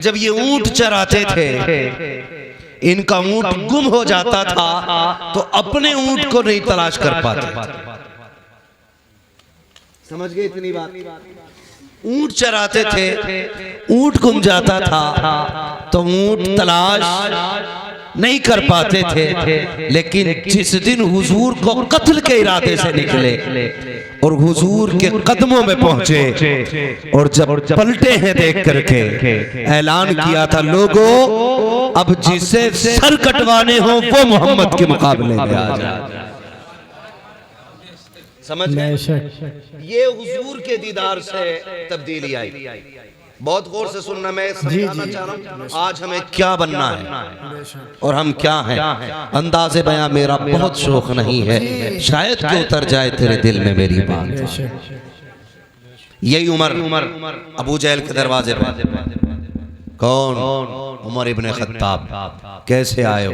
जब ये ऊंट चराते थे, इनका ऊंट गुम हो जाता था तो अपने ऊंट को नहीं तलाश कर पाते। समझ गए इतनी बात? ऊंट चराते थे, ऊंट गुम जाता था तो ऊंट तलाश नहीं कर पाते थे। लेकिन जिस दिन हुजूर को कत्ल के इरादे से निकले और हुजूर के कदमों में पहुंचे और जब पलटे हैं देख करके ऐलान किया था, लोगों अब जिसे सर कटवाने हो वो मोहम्मद के मुकाबले में आ जाए। समझ गए? ये हुजूर के दीदार से तब्दीली आई। बहुत गौर से सुनना, मैं समझाना चाह रहा हूँ आज हमें क्या बनना है और हम क्या हैं। अंदाज़े बयां मेरा बहुत शौक नहीं है, शायद कि उतर जाए तेरे दिल में मेरी बात। यही उमर अबू जहल के दरवाजे पर, कौन? उमर इब्ने खत्ताब। कैसे आए हो?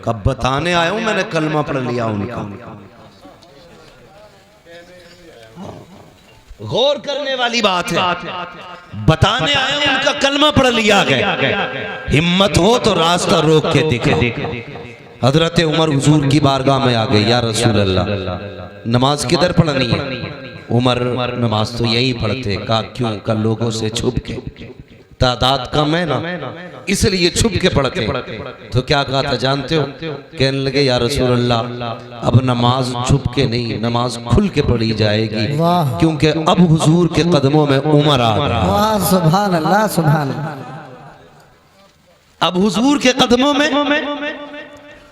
कब बताने आया हूं मैंने कलमा पढ़ लिया उनका। गौर करने वाली बात है, बताने आए उनका कलमा पढ़ लिया गया। हिम्मत हो तो रास्ता रोक के दिखा। हजरत उमर हुजूर की बारगाह में आ गए, या रसूल अल्लाह नमाज किधर पढ़नी है? उमर नमाज तो यही पढ़ते। कहा क्यों? कल लोगों से छुप के, तादाद कम है ना इसलिए छुप के पढ़ते। तो क्या कहा था जानते हो? कहने लगे, या रसूल अल्लाह अब नमाज छुप के नहीं, नमाज खुल के पढ़ी जाएगी, क्योंकि अब हुजूर के कदमों में उमर आ गया। सुभान अल्लाह, सुभान अल्लाह। अब हुजूर के कदमों में,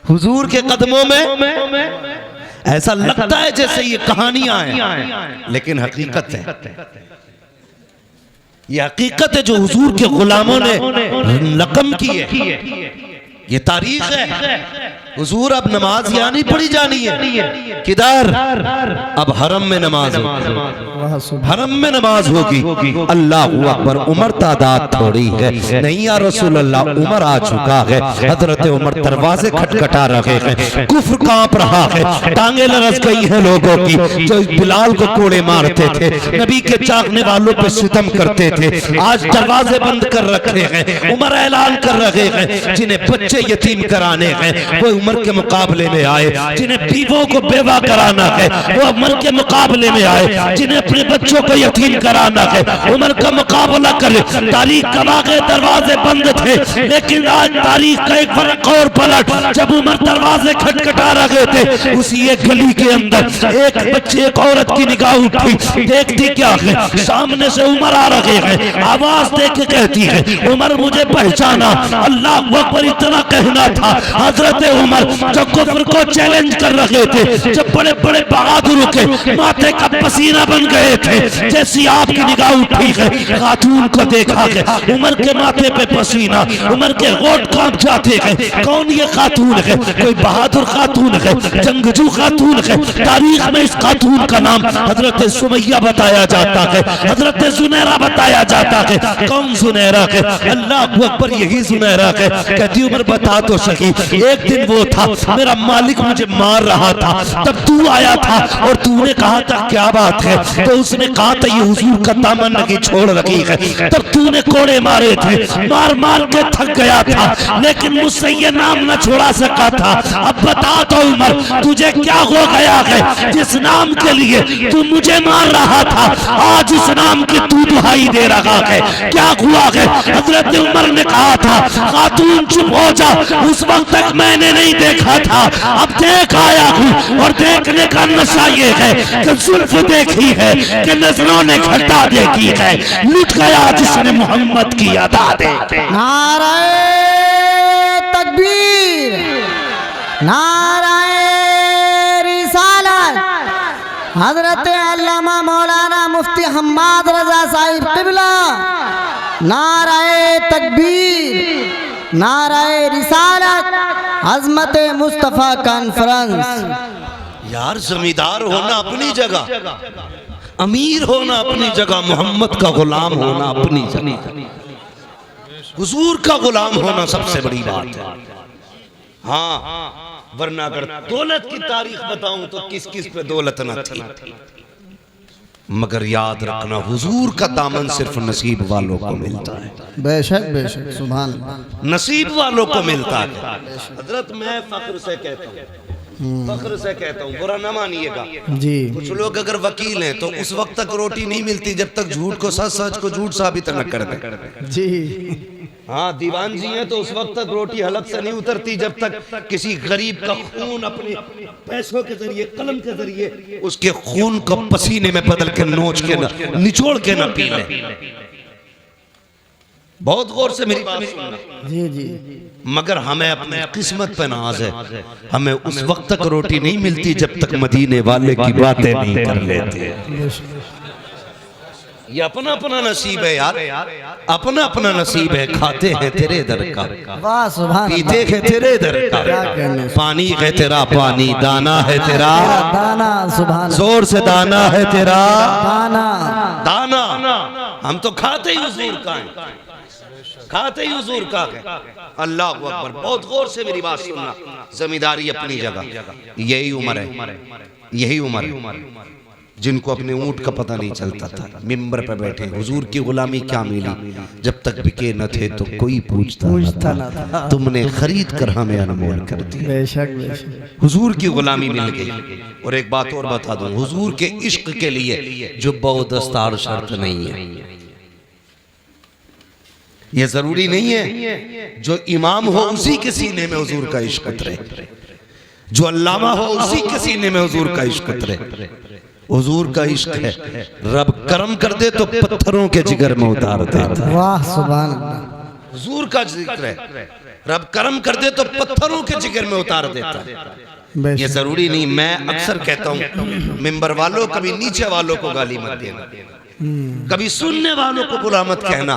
हुजूर के कदमों में ऐसा लगता है जैसे ये कहानियां हैं, लेकिन हकीकत है। ये हकीकत है जो हुजूर के गुलामों ने रकम की है। ये तारीख है। हुजूर अब नमाज यहाँ नहीं पढ़ी जानी है, किधर? अब हरम में नमाज होगी, हरम में नमाज होगी। अल्लाह अकबर। उमर तादाद थोड़ी है, नहीं या रसूल अल्लाह उमर आ चुका है। हजरत उमर दरवाजे खटखटा रहे हैं, कुफ्र कांप रहा है, टांगे लरस गई है लोगों की जो बिलाल को कोड़े मारते थे, नबी के चाहने वालों पे सितम करते थे, आज दरवाजे बंद कर रखे हैं। उमर ऐलान कर रहे हैं, जिन्हें बच्चे यतीम कराने हैं वो उमर के मुकाबले में आए, जिन्हें बीवों को बेवा कराना है वो उमर के मुकाबले में आए, जिन्हें अपने बच्चों को यतीम कराना है उमर का मुकाबला करे। तारीख गवाह के दरवाजे बंद थे, लेकिन आज तारीख का एक फर्क और पलट। जब उमर दरवाजे खटखटा रहे थे, उसी एक गली के अंदर एक बच्चे एक औरत की निगाह उठी, देखती क्या है, सामने से उमर आ रहे हैं, आवाज दे के कहती है, उमर मुझे पहचाना। अल्लाह अकबर इतना कहना था। हजरत उमर जो कुफ्र को चैलेंज कर रहे थे, जब बड़े बड़े बहादुर के माथे का पसीना बन गए थे, जैसी आपकी निगाह उठी है, खातून को देखा है, उमर के माथे पे पसीना, उमर के होठ कांप जाते हैं। कौन ये खातून है? कोई बहादुर खातून है, जंगजू खातून है। तारीख में इस खातून का नाम हजरत सुमैया बताया जाता है, हजरत जुनैरा बताया जाता है। कौन जुनैरा है? अल्लाह अकबर, यही जुनैरा है। कहती उमर बता तो सही, एक दिन वो था मेरा मालिक मुझे मार रहा था, तब तू आया था और तूने कहा था क्या बात है? तो उसने कहा था ये हुजूर का दामन लगी छोड़ रखी है। तब तूने कोड़े मारे थे, मार मार के थक गया था, लेकिन मुझसे ये नाम न छोड़ा सका था। अब बता तो उमर तुझे क्या हो गया है जिस नाम के लिए तू मुझे मार रहा था, आज उस नाम की तू दुहाई दे रहा है, क्या हुआ है? हजरत उमर ने कहा था, खातून चुप हो जा, उस वक्त तक मैंने नहीं देखा था, अब देख आया हूँ। और देखने का नशा ये है कि जुल्फ देखी है कि नजरों ने घटा देखी है, लुट गया जिसने मोहम्मद की अदा दे। नाराए तकबीर, नाराए रिसालत। हजरत अल्लामा मौलाना मुफ्ती हम्माद रजा साहिब क़िबला। नाराए तकबीर, नाराए रिसालत, अज़मत मुस्तफ़ा कॉन्फ्रेंस। यार जमींदार होना अपनी जगह, अमीर होना अपनी जगह, मोहम्मद का गुलाम होना अपनी जगह, हुजूर का गुलाम होना सबसे बड़ी बात है। हाँ, वरना अगर दौलत की तारीख बताऊं तो किस किस पे दौलत न थी। मगर याद रखना हुजूर का दामन सिर्फ नसीब वालों को मिलता है। बेशक सुभान अल्लाह, नसीब वालों को मिलता है। हजरत मैं फख्र से कहता हूँ, फख्र से कहता हूँ, बुरा ना मानिएगा जी। कुछ लोग अगर वकील हैं तो उस वक्त तक रोटी नहीं मिलती जब तक झूठ को सच, सच को झूठ साबित न कर दे। जी हाँ, दीवान जी हैं तो उस वक्त तक रोटी हलक से नहीं उतरती जब तक किसी गरीब का खून अपने पैसों के जरिए, कलम के जरिए उसके खून को पसीने में बदल के नोच के न निचोड़ के न पी ले। बहुत गौर से मेरी बात सुनना। जी जी। मगर हमें अपने किस्मत पे नाज है, हमें उस वक्त तक रोटी नहीं मिलती जब तक मदीने वाले की बातें नहीं कर लेते। ये अपना अपना नसीब है यार, अपना अपना नसीब है। खाते हैं तेरे दर का, वाह सुभान अल्लाह, पीते हैं तेरे दर का, पानी है तेरा पानी, दाना है तेरा दाना, सुभान जोर से दाना है तेरा दाना। दाना। हम तो खाते ही हुजूर का है, खाते ही हुजूर का है। अल्लाह अकबर। बहुत गौर से मेरी बात सुनना। जमींदारी अपनी जगह, यही उम्र है, यही उम्र है जिनको अपने ऊंट का पता नहीं चलता था, मिंबर पे बैठे हुजूर की गुलामी क्या मिली, जब तक बिके न थे तो कोई पूछता न था, तुमने खरीद कर हमें अनमोल कर दिया। बेशक हुजूर की गुलामी मिल गई। और एक बात और बता दूं, हुजूर के इश्क के लिए जुब्बा व दस्तार शर्त नहीं है। ये जरूरी नहीं है जो इमाम हो उसी के सीने में हुजूर का इश्क उतरे, जो अल्लामा हो उसी के सीने में हुजूर का इश्क उतरे। हुजूर का इश्क है, रब करम कर दे तो पत्थरों के जिगर में उतार देता है। वाह सुभान अल्लाह, हुजूर का जिक्र है, रब करम कर दे तो पत्थरों के जिगर में उतार देता है। ये जरूरी नहीं। मैं अक्सर कहता हूँ मिंबर वालों, कभी नीचे वालों को गाली मत देना, कभी सुनने वालों को बुरा मत कहना।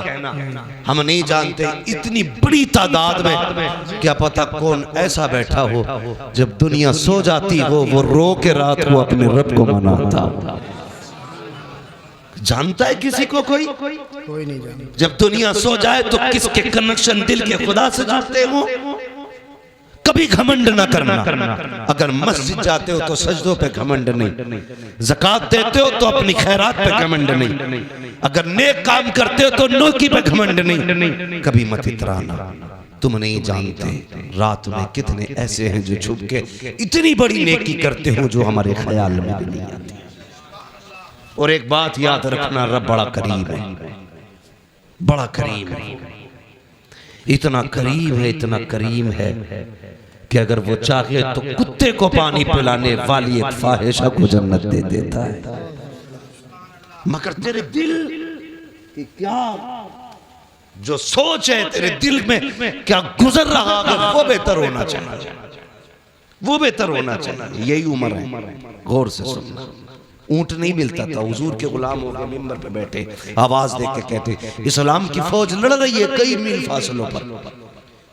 हम नहीं जानते इतनी बड़ी तादाद में क्या पता कौन ऐसा बैठा हो जब दुनिया सो जाती हो वो रो के रात को अपने रब को मनाता। जानता है किसी को कोई नहीं जानता। जब दुनिया सो जाए तो किसके कनेक्शन दिल के खुदा से जुड़ते हो। कभी घमंड ना करना। अगर मस्जिद जाते हो तो सजदों पे घमंड नहीं, ज़कात देते हो तो अपनी खैरात पे घमंड नहीं, अगर नेक काम करते हो तो नेकी पे घमंड नहीं। कभी मत इतराना, तुम नहीं जानते रात में कितने ऐसे हैं जो छुप के इतनी बड़ी नेकी करते हो जो हमारे ख्याल में भी नहीं आती। और एक बात याद रखना, रब बड़ा करीब है, बड़ा करीब है, इतना करीब है, इतना करीम है कि अगर वो चाहे तो कुत्ते को पानी पिलाने वाली एक फाहिशा को जन्नत दे देता है। मगर तेरे दिल की क्या जो सोच है, तेरे दिल में क्या गुजर रहा है, वो बेहतर होना चाहिए, वो बेहतर होना चाहिए। यही उम्र है, गौर से सुनना। ऊंट नहीं मिलता था, हुजूर के गुलाम हो गए, मिंबर पे बैठे आवाज देख के कहते इस्लाम की फौज लड़ रही है कई मील फासलों पर,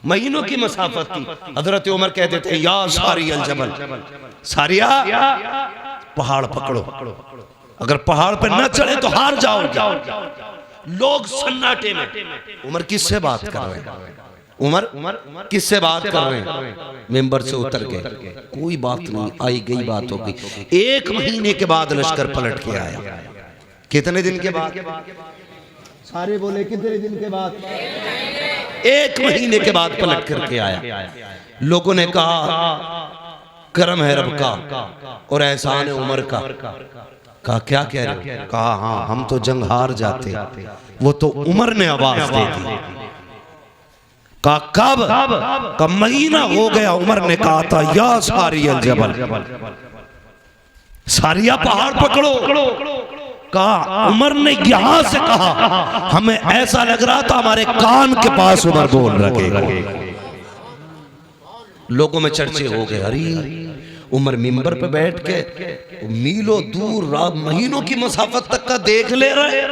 महीनों की मसाफत थी। हजरत उमर कहते थे या सारी अल जबल, सारिया पहाड़ पकड़ो, अगर पहाड़ पर न चढ़े तो हार जाओगे। लोग सन्नाटे में, उमर किससे बात कर रहे हैं, उमर किससे बात कर रहे हैं, मेंबर से उतर गए, कोई बात नहीं, आई गई बात हो गई। 1 महीने के बाद लश्कर पलट के आया। कितने दिन के बाद? सारे बोले कितने दिन के बाद? 1 महीने के बाद पलट करके आया। लोगों ने कहा करम है रब का और एहसान है उमर का। कहा क्या कह रहे हो? कहा हाँ, हम तो जंग हार जाते, वो तो उमर ने आवाज दे दी। कहा कब महीना हो गया, उमर ने कहा था या सारी अल जबल, सारिया पहाड़ पकड़ो। कहा उमर ने यहां से कहा, हमें ऐसा लग रहा था हमारे कान के पास उमर बोल रखे। लोगों में चर्चे हो गए, अरे उमर मिंबर पे बैठ के मीलों दूर महीनों की मसाफत तक का देख ले रहे,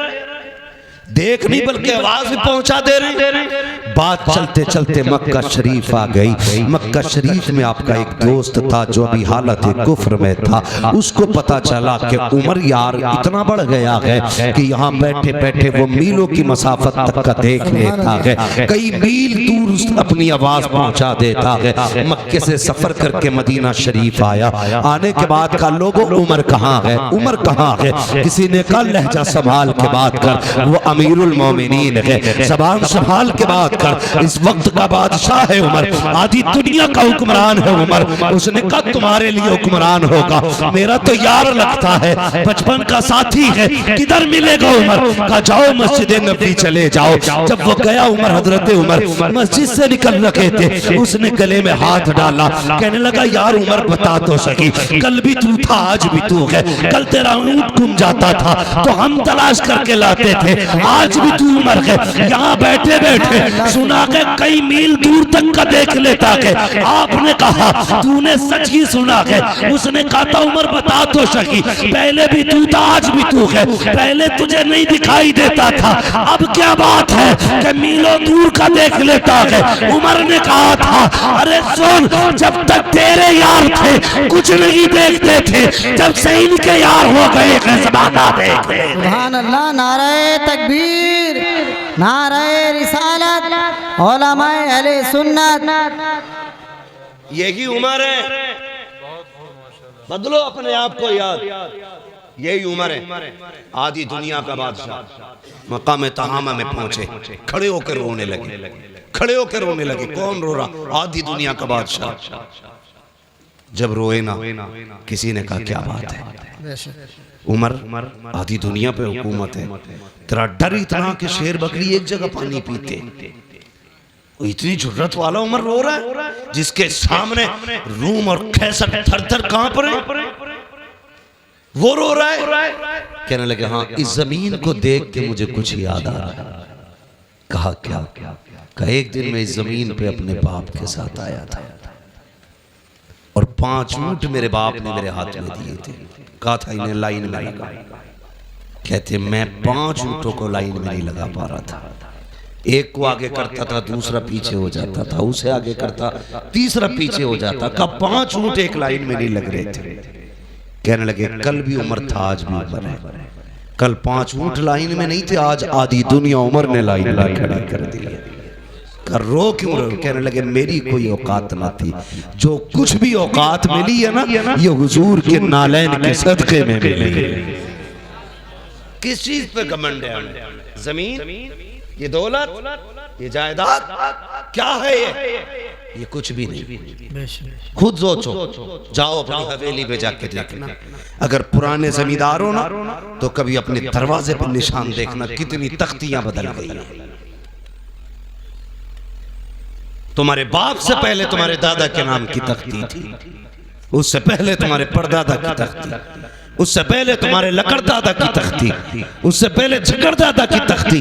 देख नहीं बल्कि आवाज भी पहुंचा दे रहे। बात चलते चलते मक्का शरीफ आ गई। मक्का शरीफ में आपका एक दोस्त था जो अभी हालत कुफ्र में था। उसको पता चला कि उमर यार इतना बढ़ गया है कि यहाँ बैठे बैठे वो मीलों की मसाफत तक का देख लेता है, कई मील दूर अपनी आवाज पहुंचा देता है। मक्के से सफर करके मदीना शरीफ आया। आने के बाद का लोगों उमर कहाँ है, उमर कहाँ है? किसी ने कहा लहजा संभाल के बात कर, वो अमीरुल मोमिनीन है, ज़बान संभाल के बात कर, इस वक्त का बादशाह है उमर, आधी दुनिया का हुक्मरान है उमर। उसने कहा तुम्हारे लिए हुक्मरान होगा, मेरा तो यार लगता है, बचपन का साथी है, किधर मिलेगा उमर? कहा जाओ मस्जिद नबी चले जाओ। जब वो गया उमर, हजरत उमर मस्जिद से निकल रखे थे, उसने गले में हाथ डाला, कहने लगा यार उमर बता तो सही, कल भी तू था आज भी तू है, कल तेरा ऊंट गुम जाता था तो हम तलाश करके लाते थे, आज भी तू उमर है, यहाँ बैठे बैठे सुना के कई मील दूर तक का देख लेता है। आपने कहा तूने सच ही सुना है। उसने कहा था उमर बता तो सही, पहले भी तू था आज भी तू है, पहले तुझे नहीं दिखाई देता था, अब क्या बात है कि मीलों दूर का देख लेता है? उमर ने कहा था अरे सुन, जब तक तेरे यार थे कुछ नहीं देखते थे, जब से इनके यार हो गए ज़माना देख ले। सुभान अल्लाह, नारे तकबीर, नारे रिसालत, उलमाए अहले सुन्नत। यही उम्र है, बदलो अपने आप को याद, यही उम्र है। आधी दुनिया का बादशाह मकाम तहामा में पहुंचे, खड़े होकर रोने लगे, खड़े होकर रोने लगे। कौन रो रहा? आधी दुनिया का बादशाह। जब रोए ना, किसी ने कहा क्या बात है उमर, आधी दुनिया पे हुकूमत है, तेरा डर इतना कि शेर बकरी एक जगह पानी पीते, इतनी जुर्रत वाला उमर रो रहा है जिसके सामने रूम और कैसर थर थर कांप रहे, वो रो रहा है। कहने लगे हाँ, इस जमीन को देख के मुझे कुछ याद आ रहा। कहा क्या? कहा एक दिन मैं इस जमीन पे अपने बाप के साथ आया था और 5 ऊंट मेरे बाप ने मेरे हाथ में दिए थे। कहा था इन्हें लाइन में लगा। कहते मैं 5 ऊंटों को लाइन में नहीं लगा पा रहा था, एक को आगे करता था दूसरा पीछे हो जाता था, उसे आगे करता तीसरा पीछे हो जाता। कब 5 ऊंट एक लाइन में नहीं लग रहे थे। कहने लगे कल भी उमर था आज भी उमर है, कल 5 ऊंट लाइन में नहीं थे, आज आधी दुनिया उमर ने लाइन में खड़ा कर दिया। कर रो क्यों रो? कहने लगे मेरी कोई औकात ना थी, जो कुछ भी औकात मिली है ना ये हुजूर के नालैन के सदके में मिली है। किस चीज पे घमंड है हमें? जमीन, ये दौलत, ये जायदाद, क्या है ये कुछ भी नहीं। खुद सोचो, जाओ अपनी हवेली पे जाके देखना, अगर पुराने जमींदार हो ना तो कभी अपने दरवाजे पर निशान देखना कितनी तख्तियां बदल गई हैं। तुम्हारे बाप से पहले तुम्हारे दादा के नाम की तख्ती थी, उससे पहले तुम्हारे परदादा की तख्ती, उससे पहले तुम्हारे लकड़दादा की तख्ती, उससे पहले झकड़दादा की तख्ती,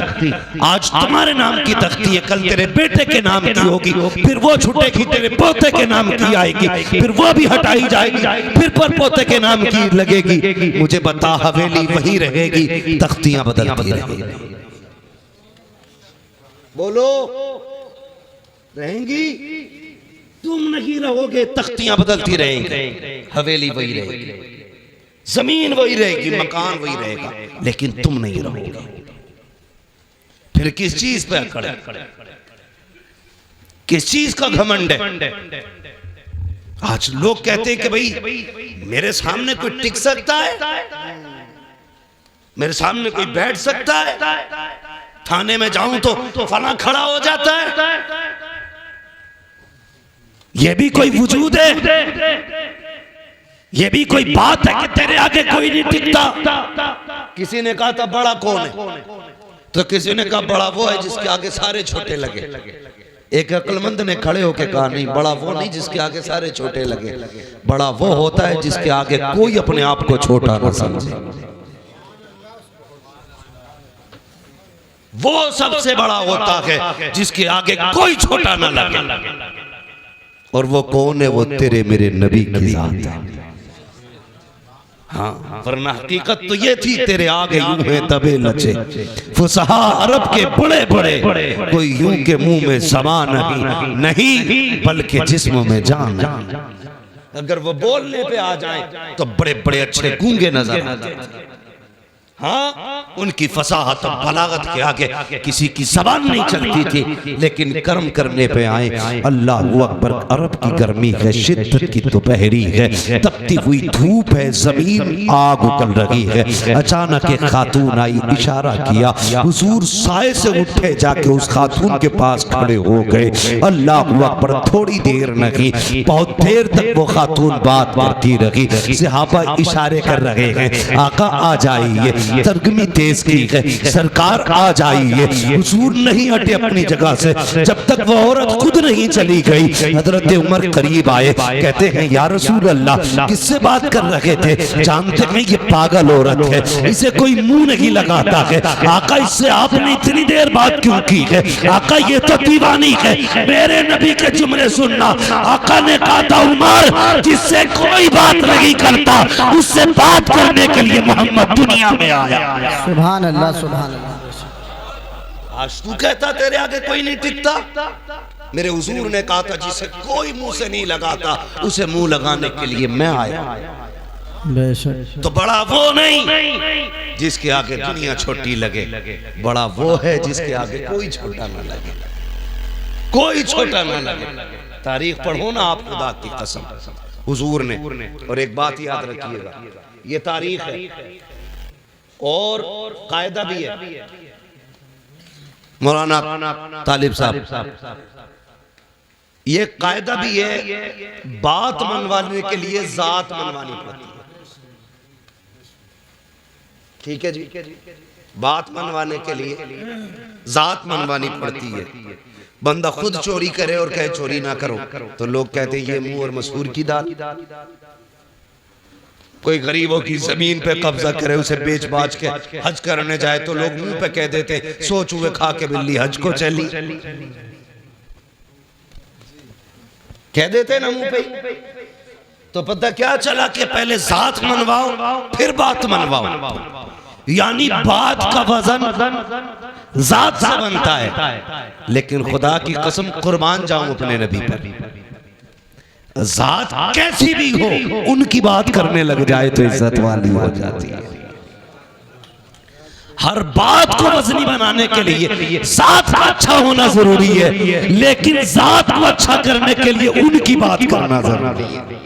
आज तुम्हारे नाम की तख्ती है, कल तेरे बेटे के नाम की होगी, फिर वो छूटेगी तेरे पोते के नाम की आएगी, फिर वो भी हटाई जाएगी, फिर पर पोते के नाम की लगेगी। मुझे बता हवेली वही रहेगी, तख्तियां बदलती रहेंगी। बोलो रहेंगी? तुम नहीं रहोगे, तख्तियां बदलती रहेंगी, हवेली वही रहेगी, जमीन वही रहेगी, मकान वही रहेगा, लेकिन तुम नहीं रहोगे। फिर किस चीज पे अकड़ है? किस चीज का घमंड है? आज लोग कहते हैं कि भाई मेरे सामने कोई टिक सकता है, मेरे सामने कोई बैठ सकता है, थाने में जाऊं तो फला खड़ा हो जाता है, ये भी कोई वजूद है? ये भी कोई बात है कि तेरे आगे कोई नहीं टिकता? किसी ने कहा था बड़ा कौन है, तो किसी ने कहा बड़ा वो है जिसके आगे सारे छोटे लगे। एक अक्लमंद ने खड़े होकर कहा नहीं, बड़ा वो नहीं जिसके आगे सारे छोटे लगे, बड़ा वो होता है जिसके आगे कोई अपने आप को छोटा ना समझे। वो सबसे बड़ा होता है जिसके आगे कोई छोटा ना लगे। और वो कौन है? वो तेरे मेरे नबी की जात है। हाँ, वरना हकीकत तो ये थी तेरे आगे यूं है तबे लचे, फुसहा अरब के बड़े बड़े, कोई यूं के मुंह में समा नहीं बल्कि जिस्म में जान। अगर वो बोलने पे आ जाएं तो बड़े बड़े अच्छे गूंगे नजर आते। हाँ, उनकी फसाहत और बलागत के आगे किसी की जबान नहीं चलती थी, लेकिन कर्म करने पे आए। अल्लाह अकबर, अरब की गर्मी है, शिद्दत की दोपहरी है, तपती हुई धूप है, जमीन आग उगल रही है। अचानक एक खातून आई, इशारा किया, हुजूर साए से उठे, जाके उस खातून के पास खड़े हो गए। अल्लाह अकबर, थोड़ी देर नहीं, बहुत देर तक वो खातून बात करती रही। सहाबा इशारे कर रहे हैं, आका आ जाइए, तरगमी तेज की है, सरकार आ जाइए। हुजूर नहीं हटे अपनी जगह से जब तक वो औरत खुद नहीं चली गई। हजरत उमर करीब आए, कहते हैं या रसूल अल्लाह, किससे बात कर रहे थे? जानते हैं ये पागल औरत है, इसे कोई मुंह नहीं लगाता है। आका, इससे आपने इतनी देर बात क्यों की है? आका, ये तो दीवानी है, मेरे नबी के जुमले सुनना। आका ने कहा था, उमर, जिससे कोई बात नहीं करता उससे बात करने के लिए मोहम्मद दुनिया में आया। सुभान अल्लाह, सुभान अल्लाह। आज तू कहता तेरे आगे कोई नहीं टिकता। मेरे हुजूर ने कहा था, जिसे कोई मुंह से नहीं लगाता उसे मुंह लगाने के लिए मैं आया। बेशक। तो बड़ा वो नहीं जिसके आगे दुनिया छोटी लगे, बड़ा वो है जिसके आगे कोई छोटा ना लगे, कोई छोटा ना लगे। तारीख पढ़ो ना आप, खुदा की कसम हुजूर ने। और एक बात याद रखिएगा, ये तारीख है और कायदा भी है। मौलाना तालिब साहब, ये कायदा भी है, बात मनवाने के लिए जात मनवानी पड़ती है। ठीक है जी, बात मनवाने के लिए जात मनवानी पड़ती है। बंदा खुद चोरी करे और कहे चोरी ना करो, तो लोग कहते हैं ये मुंह और मसूर की दाल। कोई गरीबों की जमीन पे कब्जा करे, उसे बेच बाच के हज करने जाए, तो लोग मुंह पे कह देते, सो चूहे खा के बिल्ली हज को चली, कह देते ना मुंह पे। तो पता क्या चला कि पहले जात मनवाओ फिर बात मनवाओ, यानी बात का वजन जात से बनता है। लेकिन खुदा की कसम कुर्बान जाऊं अपने नबी पर, जात कैसी भी हो उनकी बात करने लग जाए तो इज्जत वाली हो जाती है। हर बात को वजनी बनाने के लिए जात का अच्छा होना जरूरी है, लेकिन जात को अच्छा करने के लिए उनकी बात करना जरूरी है।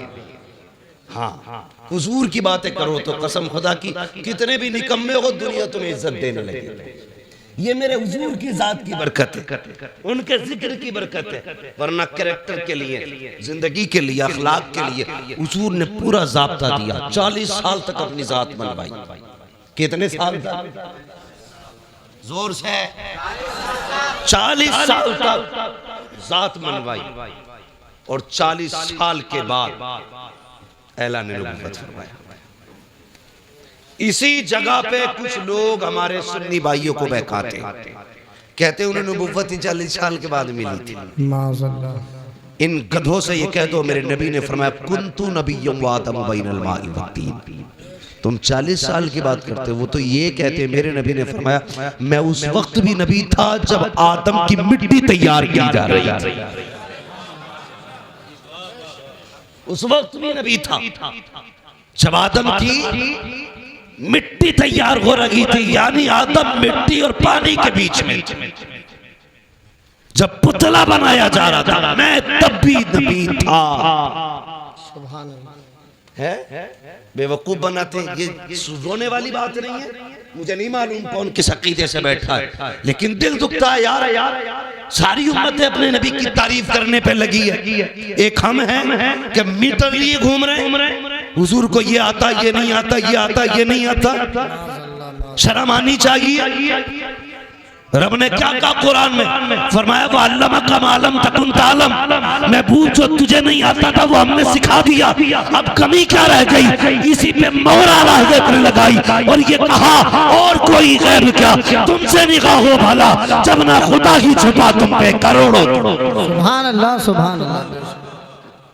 हाँ, हुजूर की बातें करो तो कसम खुदा की, कितने भी निकम्मे हो दुनिया तुम्हें इज्जत देने लगे। ये मेरे हुजूर की जात की बरकत है, उनके जिक्र की बरकत है। वरना कैरेक्टर के लिए, जिंदगी के लिए, अखलाक के लिए हुजूर ने पूरा जाब्ता दिया। 40 साल तक अपनी जात मनवाई। कितने साल तक? जोर से 40 साल तक जात मनवाई। और 40 साल के बाद ऐलान नबुव्वत फरमाया। इसी जगह पे कुछ लोग हमारे सुन्नी भाइयों को बहकाते हैं, कहते हैं उन्हें नबुव्वत 40 साल के बाद मिली थी। माज़अल्लाह। इन गधों से ये कह दो, मेरे नबी ने फरमाया, कुन्तु नबिय्युम व आदम बैनल माइ वत्तीन। तुम 40 साल की बात करते हो, वो तो ये कहते हैं, मेरे नबी ने फरमाया, मैं उस वक्त भी नबी था जब आदम की मिट्टी तैयार की जा रही थी। उस वक्त भी नबी था जब आदम की मिट्टी तैयार हो रही थी, यानी आदम मिट्टी और पानी के बीच में जब पुतला बनाया जा रहा था, मैं तब भी नबी था। सुभान अल्लाह। है बेवकूफ बनाते हैं, ये रोने वाली बात नहीं है। मुझे नहीं मालूम कौन किस अकीदे से बैठा है, लेकिन दिल दुखता है यार। सारी उम्मतें अपने नबी की तारीफ करने पे लगी है, एक हम हैं कि मीटर लिए घूम रहे हैं। हुजूर को ये आता, ये नहीं आता, ये आता, ये नहीं आता। शर्म आनी चाहिए। रब ने क्या कहा कुरान में? फरमाया वअल्लमका मा लम तकुन तालम। महबूब, जो तुझे नहीं आता था वो हमने सिखा दिया। अब कमी क्या रह गई? इसी पे मोहर आला हज़रत ने लगाई और ये कहा, और कोई गैर क्या, तुमसे निगाह हो भला, जब ना खुदा ही छुपा तुम पे करोड़ों। सुभान अल्लाह, सुभान अल्लाह।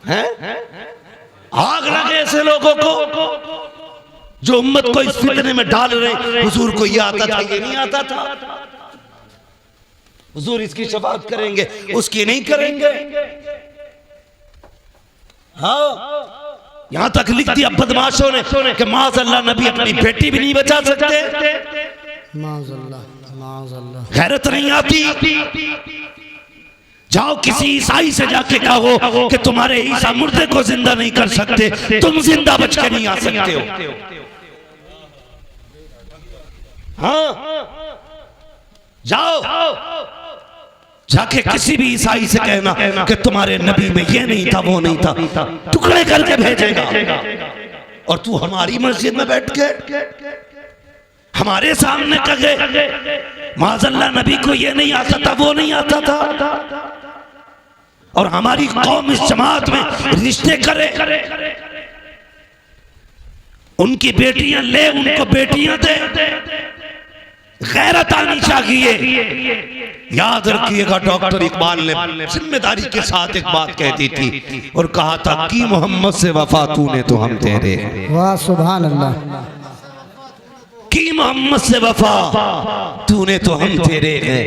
हैं? आग लगे ऐसे लोगों को जो उम्मत को इस फितने में डाल रहे, हुजूर को ये आता था, ये नहीं आता था। हुजूर इसकी शफाअत करेंगे, उसकी नहीं करेंगे। हाँ, यहां तक लिख दिया बदमाशों ने कि माज़अल्लाह नबी अपनी बेटी भी नहीं बचा सकते। गैरत नहीं आती। जाओ किसी ईसाई से जाके कहो कि तुम्हारे ईसा मुर्दे को जिंदा नहीं कर सकते, तुम जिंदा बच के नहीं आ सकते हो। हाँ, जाओ जाके किसी भी ईसाई से कहना कि तुम्हारे नबी में ये नहीं था, वो नहीं था, टुकड़े करके भेजेगा। और तू हमारी मस्जिद में बैठ के हमारे सामने कहे माज़अल्लाह नबी को ये नहीं आता था, वो नहीं आता था, और हमारी कौम इस जमात में रिश्ते करे, उनकी बेटियां ले, उनको बेटियां दे। गैरत आनी चाहिए। याद रखिएगा, डॉक्टर इकबाल ने जिम्मेदारी के साथ एक बात कह दी थी और कहा था कि मोहम्मद से वफा तूने तो हम तेरे। वाह सुभान अल्लाह। कि मोहम्मद से वफा तूने तो हम तेरे हैं,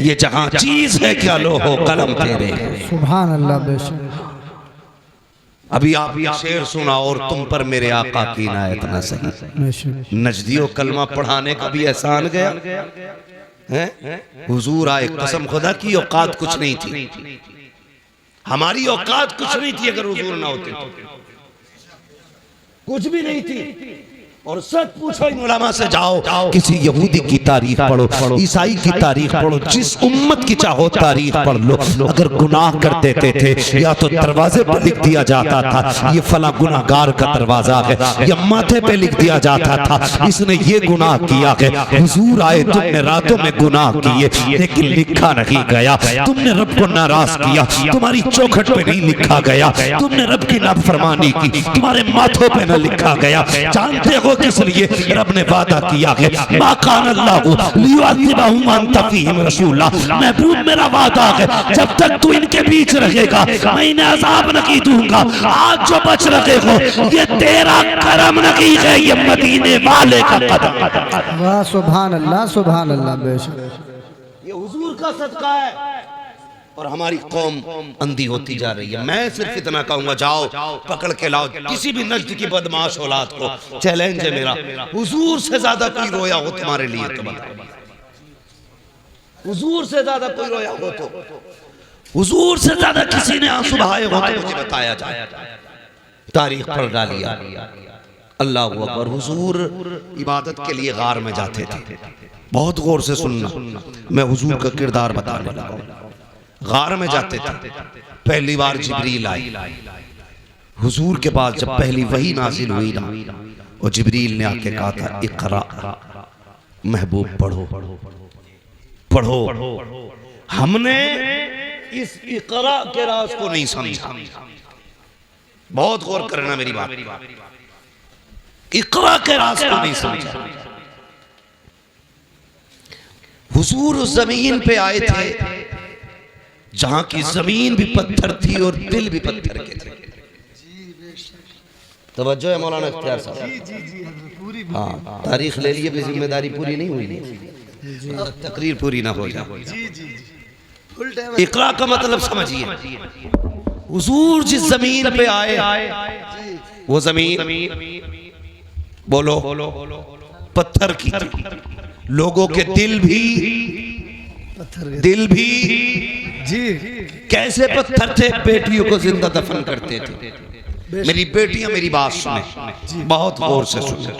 ये जहां चीज है क्या लोहो कलम तेरे। सुभान अल्लाह। बेशक अभी आप ये शेर सुना, और तुम पर मेरे आका की इनायत न सही। नजदियों कलमा पढ़ाने का भी एहसान गया है। हुजूर आए, कसम खुदा की औकात कुछ नहीं थी, हमारी औकात कुछ नहीं थी अगर हुजूर ना होते तो, कुछ भी नहीं थी। और सच पूछो इन उलमा से, जाओ किसी यहूदी की तारीख पढ़ो, ईसाई की तारीख पढ़ो, जिस उम्मत की चाहो तारीख पढ़ लो। अगर गुनाह कर देते थे या तो दरवाजे पर लिख दिया जाता था ये फला गुनाहगार का दरवाजा है, या माथे पे लिख दिया जाता था इसने ये गुनाह किया है। हुजूर आए, तुमने रातों में गुनाह किए लेकिन लिखा नहीं गया। तुमने रब को नाराज किया, तुम्हारी चौखट पे नहीं लिखा गया। तुमने रब की नाफरमानी की, तुम्हारे माथों पे न लिखा गया। जानते हो किस लिए? रब ने वादा किया है, मा कान अल्लाहु लियुअज़्ज़िबहुम व अंत फ़ीहिम रसूला। महबूब मेरा वादा है, जब तक तू इनके बीच रहेगा मैं इन्हें अज़ाब नहीं दूंगा। आज जो बच रहे हो ये तेरा करम नहीं है, ये मदीने वाले का कदम। वाह सुभान अल्लाह, सुभान अल्लाह। बेशक ये हुजूर का सदका है। और हमारी कौम अंधी होती जा रही है। मैं सिर्फ इतना कहूंगा, जाओ पकड़ के लाओ किसी भी नजद की बदमाश औलाद को। चैलेंज है मेरा, हुजूर से ज्यादा कोई रोया हो तुम्हारे लिए तो बताओ। हुजूर से ज्यादा कोई रोया हो तो, हुजूर से ज्यादा किसी ने आंसू बहाए हो तो मुझे बताया जाए। तारीख पढ़ डालिया। अल्लाह अकबर। हुजूर इबादत के लिए गार में जाते थे। बहुत गौर से सुनना, मैं हुजूर का किरदार बताने लगा। गार में जाते थे, पहली बार जिब्रील आई हुजूर के पास। जब पहली वही नाजिल हुई ना, और जिब्रील ने आके कहा था इक़रा, महबूब पढ़ो पढ़ो। हमने इस इक़रा के राज को नहीं समझा। बहुत गौर करना मेरी बात, इक़रा के राज को नहीं समझा। हुजूर उस जमीन पे आए थे जहां की जमीन भी पत्थर थी और दिल भी पत्थर के थे। तवज्जो है मौलाना इख्तियार साहब। हाँ, तारीख ले लिए भी जिम्मेदारी पूरी नहीं हुई, तकरीर पूरी ना हो जाए। इक़रा का मतलब समझिए। हुजूर जिस जमीन पे आए वो जमीन बोलो पत्थर की थी। लोगों के दिल भी जी कैसे पत्थर थे, बेटियों को जिंदा दफन करते थे। मेरी बेटियां मेरी बात सुने, बहुत गौर से सुने।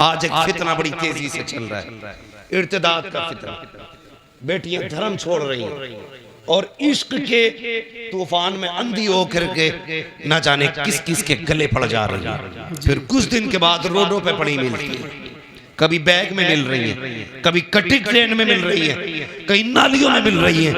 आज एक फितना बड़ी तेजी से चल रहा है, इर्तिदाद का फितना। बेटियां धर्म छोड़ रही हैं और इश्क के तूफान में अंधी होकर के न जाने किस किस के गले पड़ जा रही है। फिर कुछ दिन के बाद रोडों पे पड़ी मिलती है। कभी बैग में मिल रही है, कभी कटी ट्रेन में मिल रही है, कहीं नालियों में मिल रही है,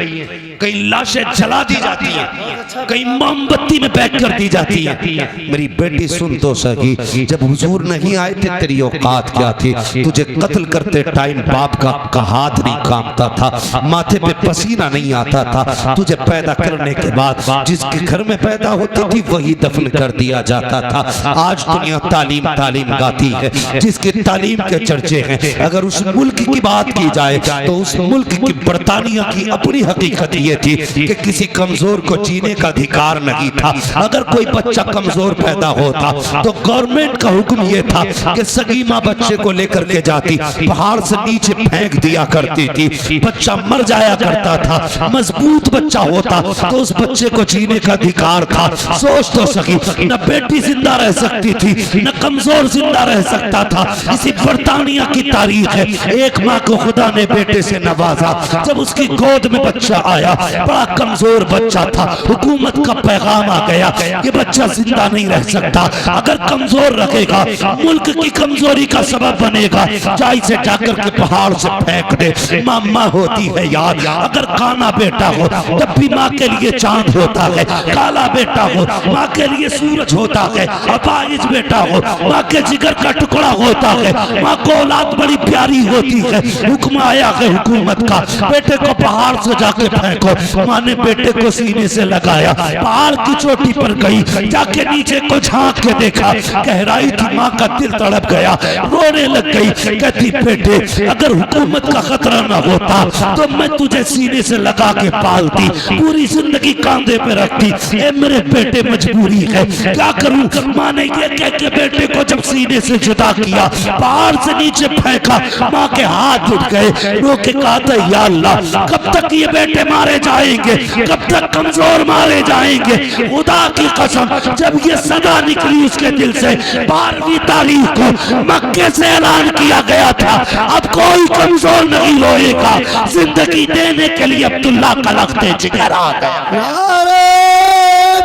कहीं लाशें जला दी जाती हैं, कहीं मोमबत्ती में पैक कर दी जाती है। मेरी बेटी सुन तो सकी, जब हुजूर नहीं आए थे तेरी औकात क्या थी? तुझे कत्ल करते टाइम बाप का हाथ नहीं कांपता था, माथे पे पसीना नहीं आता था। तुझे पैदा करने के बाद जिसके घर में पैदा होती थी वही दफन कर दिया जाता था। आज दुनिया तालीम तालीम गाती है, जिसकी तालीम के चर्चे हैं। अगर उस मुल्क की बात की जाए तो उस मुल्क की बरतानिया की अपनी हकीकत ये थी कि किसी कमजोर को जीने का अधिकार नहीं था। अगर कोई बच्चा कमजोर पैदा होता तो गवर्नमेंट का हुक्म ये था कि सगी माँ बच्चे को लेकर के जाती, पहाड़ से नीचे फेंक दिया करती थी, बच्चा मर जाया करता था। मजबूत बच्चा होता तो उस बच्चे को जीने का अधिकार था। सोच तो सकी, न बेटी जिंदा रह सकती थी न कमजोर जिंदा रह सकता था। इसी बरतानिया की तारीख है। एक माँ को खुदा ने बेटे से नवाजा, जब उसकी गोद में बच्चा आया, बड़ा कमजोर बच्चा था। हुकूमत का पैगाम आ गया, ये बच्चा जिंदा नहीं रह सकता, अगर कमजोर रखेगा मुल्क की कमजोरी का सबब बनेगा। चाय से जाकर के पहाड़ से फेंक दे। मामा होती है यार, अगर काना बेटा हो तब भी माँ के लिए चांद होता है, काला बेटा हो माँ के लिए सूरज होता है, अपाहिज बेटा हो माँ के जिगर का टुकड़ा होता है। माँ को औलाद बड़ी प्यारी होती है। हुक्म आया है हुकूमत का, बेटे को पहाड़ से जाके फेंको। माँ ने बेटे को सीने से लगाया, पहाड़ की चोटी पर गई, जाके नीचे को झांक के देखा, गहराई थी। माँ का दिल तड़प गया, रोने लग गई। कहती बेटे अगर हुकूमत का खतरा न होता तो मैं तुझे सीने से लगा के पालती, पूरी जिंदगी कांधे पे रखती। ए मेरे बेटे मजबूरी है, क्या करूं? माँ ने ये कह के बेटे को जब सीने से जुदा किया, पहाड़ से नीचे फेंका, माँ के हाथ उठ गए। रो के कहा था या अल्लाह कब तक ये बेटे मारे जाएंगे, कब तक कमजोर मारे जाएंगे? खुदा की कसम जब ये सदा निकली उसके दिल से, 12वीं तारीख को मक्के से ऐलान किया गया था अब कोई कमजोर नहीं रोएगा। जिंदगी देने के लिए अब्दुल्ला का लख्ते जिगर आ गया। नारे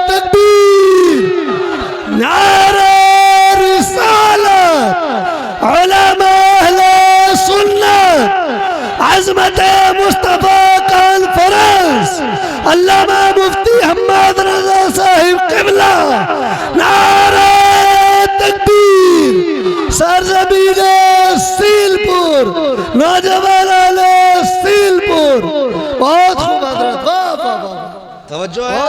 तकबीर, नारे रिसालत, उलमा अहले सुन्नत, अज़मत मुस्तफा कॉन्फ्रेंस, अल्लामा मुफ्ती हम्मद रज़ा साहिब क़िबला। नारे तकबीर, सरज़मीन सीलपुर, नौजवान सीलपुर। बहुत खूब हज़रत, वाह वाह वाह, तवज्जो है।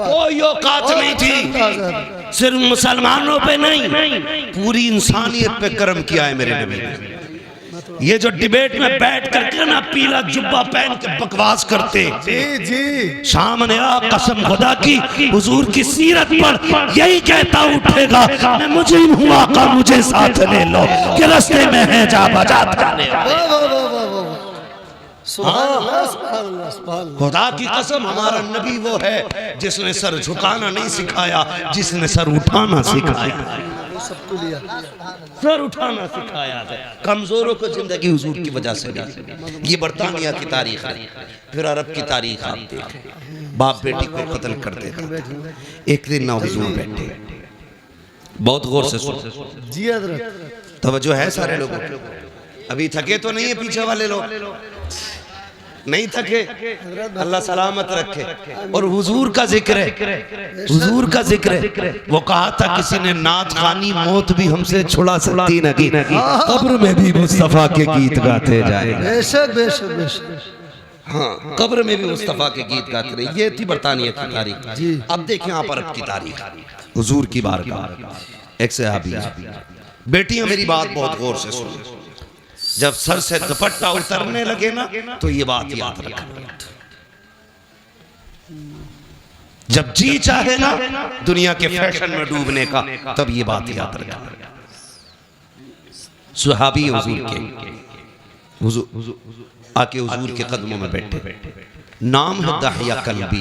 कोई औकात नहीं थी, सिर्फ मुसलमानों पे नहीं पूरी इंसानियत पे कर्म किया है मेरे नबी ने। ये जो डिबेट में बैठ करके ना पीला जुब्बा पहन के बकवास करते, जी सामने आ कसम खुदा की हुजूर की सीरत पर यही कहता उठेगा मैं मुजरिम हुआ का मुझे साथ ले लो कि रास्ते में है जा बजा थाने। खुदा की कसम हमारा नबी वो है जिसने सर झुकाना नहीं सिखाया, जिसने सर उठाना सिखाया। सर उठाना सिखाया है। कमजोरों को जिंदगी हुजूर की वजह से मिली। ये बरतानिया की तारीख है। फिर अरब की तारीख आप देखें, बाप बेटी को कत्ल कर देगा। एक दिन ना हुजूर बैठे, बहुत गौर से सुन जी हज़रत, तवज्जो है सारे लोगों। अभी थके तो नहीं है पीछे वाले लोग, नहीं थके, अल्लाह सलामत रखे। और हुजूर का जिक्र है, हुजूर का जिक्र है। वो कहा था किसी ने नात खानी मौत भी हमसे छुड़ा सकती नहीं, कब्र में भी मुस्तफा के गीत गाते जाए। बेशक बेशक बेशक, हाँ कब्र में भी मुस्तफा के गीत गाते रहे। ये थी बरतानिया की तारीख। अब देखें आप अरब की तारीख, हुजूर की बारगाह। एक सहाबी, बेटियां मेरी बात बहुत गौर से सुनो, जब सर से दुपट्टा उतरने लगे ना तो ये बात याद रखना, जब जी चाहे ना दुनिया के फैशन में डूबने का तब ये बात याद रखना। सुहाबी हुजूर के, हुजूर आके हुजूर के कदमों में बैठे, नाम है दहिया कल्बी।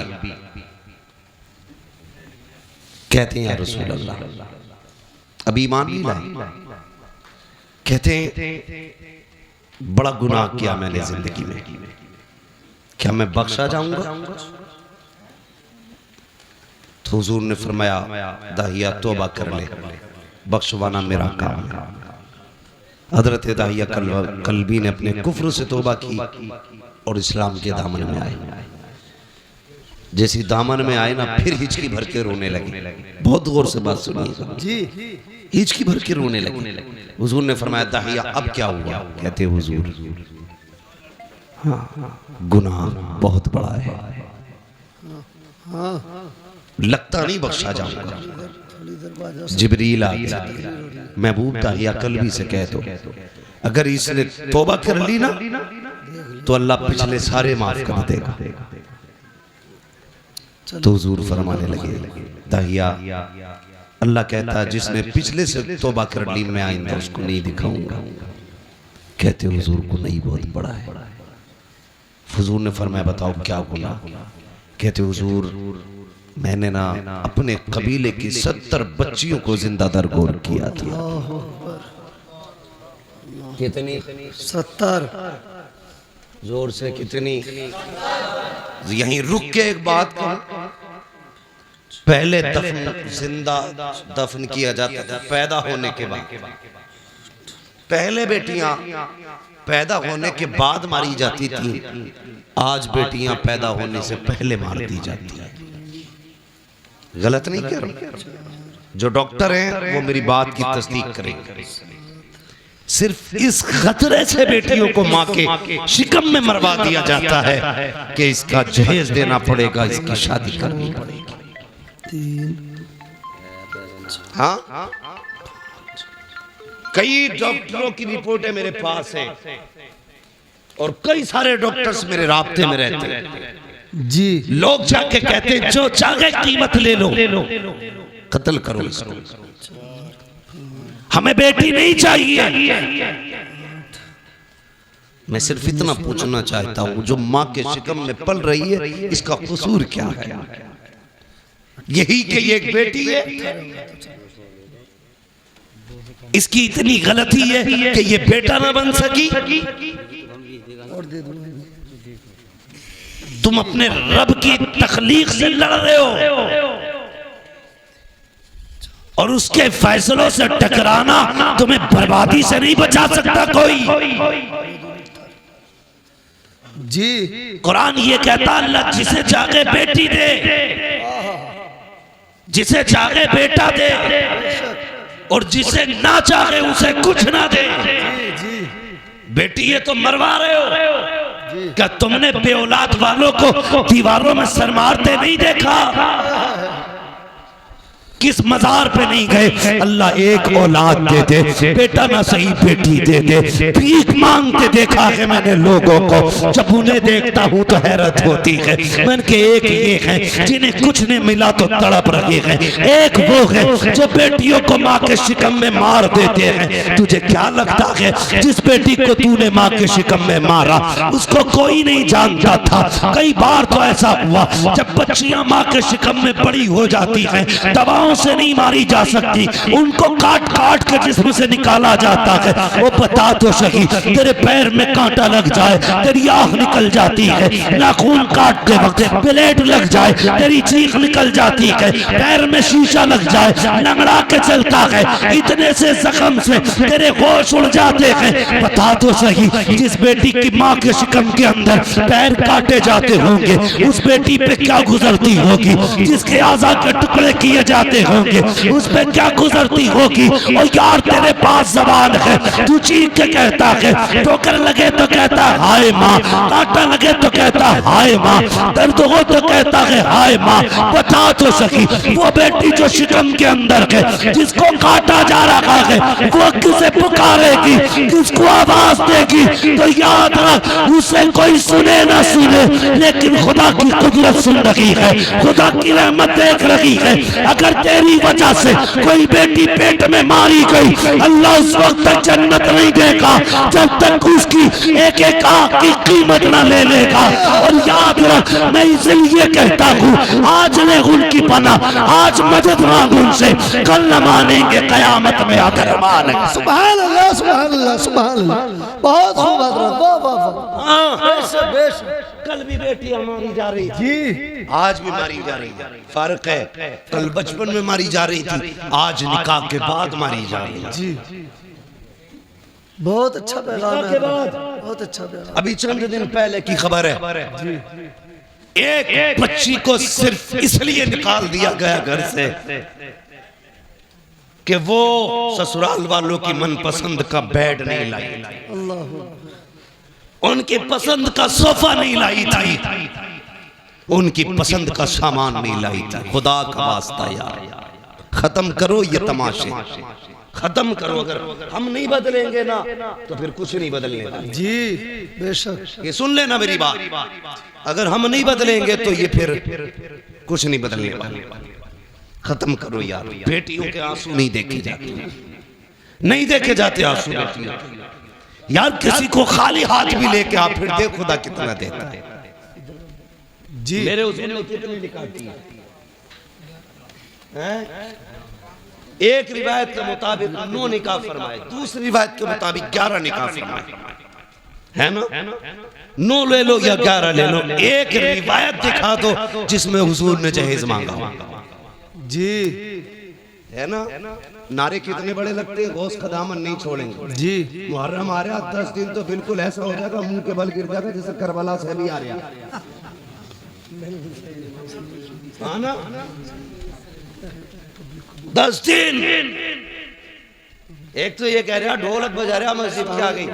कहते हैं या रसूल अल्लाह अभी ईमान नहीं लाए, कहते हैं बड़ा गुनाह किया मैंने जिंदगी में, क्या मैं बख्शा जाऊंगा? तो हुजूर ने फरमाया दाहिया तौबा कर ले, बख्शवाना मेरा काम है। हजरत दाहिया कल्बी ने अपने कुफ्र से तौबा की और इस्लाम के दामन में आए। जैसी दामन में आए ना, फिर हिचकी भर के रोने लगे। बहुत गौर से बात सुनिए जी। हिचकी भर के रोने लगे। हुजूर ने फरमाया दाहिया अब क्या हुआ? कहते हुजूर गुनाह बहुत बड़ा है, लगता नहीं बख्शा जाऊंगा। जिब्रील आ गया, महबूब दाहिया कल्बी से कह दो अगर इसने तौबा कर ली ना तो अल्लाह पिछले सारे माफ कर देगा। तो हुजूर फरमाने लगे दाहिया अल्लाह कहता जिसने पिछले से तौबा कर ली मैं आइंदा उसको नहीं दिखाऊंगा। कहते हुजूर को नहीं बहुत बड़ा है। हुजूर ने फरमाया बताओ क्या गुनाह? कहते हुजूर मैंने ना अपने कबीले की 70 बच्चियों को जिंदा दरगोर किया था। कितनी? 70। जोर से कितनी? यहीं रुक के एक बात कहूं, पहले जिंदा दफन किया जाता था पैदा होने के बाद। पहले बेटियां पैदा होने के बाद मारी जाती थी, आज बेटियां पैदा होने से पहले मार दी जाती है। गलत नहीं कह रहा, जो डॉक्टर हैं वो मेरी बात की तस्दीक करेंगे। सिर्फ इस खतरे से बेटियों को मां के शिकम में मरवा दिया जाता है कि इसका जहेज देना पड़ेगा, इसकी शादी करनी पड़ेगी। हाँ, कई डॉक्टरों की रिपोर्टें मेरे पास हैं और कई सारे डॉक्टर्स मेरे राब्ते में रहते हैं जी। लोग जाके कहते हैं जो चाहे कीमत ले लो, कत्ल करो इसको, हमें बेटी नहीं चाहिए। मैं सिर्फ इतना पूछना चाहता हूं जो मां के शिकम में पल रही है इसका कसूर क्या है? यही कि ये एक बेटी है, इसकी इतनी गलती है कि ये बेटा ना बन सकी। तुम अपने रब की तखलीक से लड़ रहे हो और उसके फैसलों से टकराना तुम्हें बर्बादी से नहीं बचा सकता कोई। जी। कुरान ये कहता अल्लाह जिसे चाहे बेटी दे, जिसे चाहे बेटा दे और जिसे ना चाहे उसे कुछ ना दे। बेटी ये तो मरवा रहे हो, क्या तुमने बेऔलाद वालों को दीवारों में सर मारते नहीं देखा? किस मजार पे नहीं गए? अल्लाह एक औलाद दे दे, बेटा ना सही बेटी दे दे। भीख मांगते देखा है मैंने लोगों को, जब उन्हें देखता हूँ तो हैरत होती है। मैंने के एक ये है जिन्हें कुछ नहीं मिला तो तड़प रहे हैं, एक वो है जो बेटियों को माँ के शिकम में मार देते हैं। तुझे क्या लगता है जिस बेटी को तूने माँ के शिकम में मारा उसको कोई नहीं जानता था? कई बार तो ऐसा हुआ जब बच्चियां माँ के शिकम में बड़ी हो जाती हैं, दवाओं से नहीं मारी जा सकती, उनको काट काट के जिस्म से निकाला जाता है। वो बता तो सही, तेरे पैर में कांटा लग जाए तेरी आँख निकल जाती है, नाखून काटते वक्त ब्लेड लग जाए तेरी चीख निकल जाती है, पैर में शीशा लग जाए लंगड़ा के चलता है, इतने से जख्म से तेरे होश उड़ जाते हैं। बता तो सही, जिस बेटी की माँ के शिकम के अंदर पैर काटे जाते होंगे उस बेटी पे क्या गुजरती होगी? जिसके आज़ा के टुकड़े किए जाते होंगे उस पे क्या गुजरती होगी? और यार तेरे पास जबान है, तू चीख के कहता है, ठोकर लगे तो कहता है हाय माँ, कांटा लगे तो कहता है हाय माँ, दर्द हो तो कहता है हाय माँ। बता तो सकी वो बेटी जो शिकम के अंदर है, जिसको काटा जा रहा है, वो किसे पुकारेगी, किसको आवाज देगी? तो याद रख, उसे कोई सुने ना सुने लेकिन खुदा की कुदरत सुन रही है, खुदा की रहमत देख रही है। अगर तेरी वजह से कोई बेटी पेट में मारी गई, अल्लाह उस वक्त तक जन्नत नहीं देगा जब तक उसकी एक एक आंख की कीमत ना ले लेगा। और याद रख, मैं इसलिए कहता हूँ आज ले उनकी पना, आज मदद मांग उनसे, कल न मानेंगे कयामत में आकर मानेंगे। सुभान अल्लाह, सुभान अल्लाह, सुभान अल्लाह। बहुत खूब हज़रत, वाह वाह वाह। बेशक बेशक। कल भी बेटियां मारी जा रही थी, आज भी मारी जा रही है। फर्क है, कल बचपन में मारी जा रही थी, आज निकाह के बाद मारी जा रही है। जी। बहुत अच्छा पैगाम के है, बाद बहुत अच्छा पैगाम। अभी चंद दिन पहले की खबर है, एक बच्ची को सिर्फ इसलिए निकाल दिया गया घर से कि वो ससुराल वालों की मनपसंद का बेड नहीं लाई, अल्लाह, उनकी पसंद का सोफा नहीं लाई थी, उनकी पसंद का सामान नहीं लाई थी। खुदा का वास्ता यार, खत्म करो ये तमाशे, खत्म करो। अगर हम नहीं बदलेंगे ना तो फिर कुछ नहीं बदलने वाला। जी बेशक, ये सुन लेना मेरी बात, अगर हम नहीं बदलेंगे तो ये फिर कुछ नहीं बदलने वाला। खत्म करो यार, बेटियों के आंसू नहीं देखे जाते, नहीं देखे जाते आंसू बेटियों के। यार किसी को खाली हाथ भी लेके आप फिर दे, खुदा कितना देता है। जी मेरे उसमें कितनी निकालती है? एक रिवायत के मुताबिक 9 निकाह फरमाए, दूसरी रिवायत के मुताबिक 11 निकाह फरमाए, है ना? 9 ले लो या 11 ले लो, एक रिवायत दिखा दो जिसमें हुजूर ने जहेज मांगा हो। जी है ना? नारे कितने बड़े लगते हैं, गौस का दामन नहीं छोड़ेंगे। जी मुहर्रम आ रहा 10 दिन तो बिल्कुल ऐसा हो जाएगा, मुंह के बल गिर जाएगा जैसे करबला से भी आ रहा, हाँ ना? 10 दिन। एक तो ये कह रहा ढोलक बजा रहा मस्जिद के आ गई,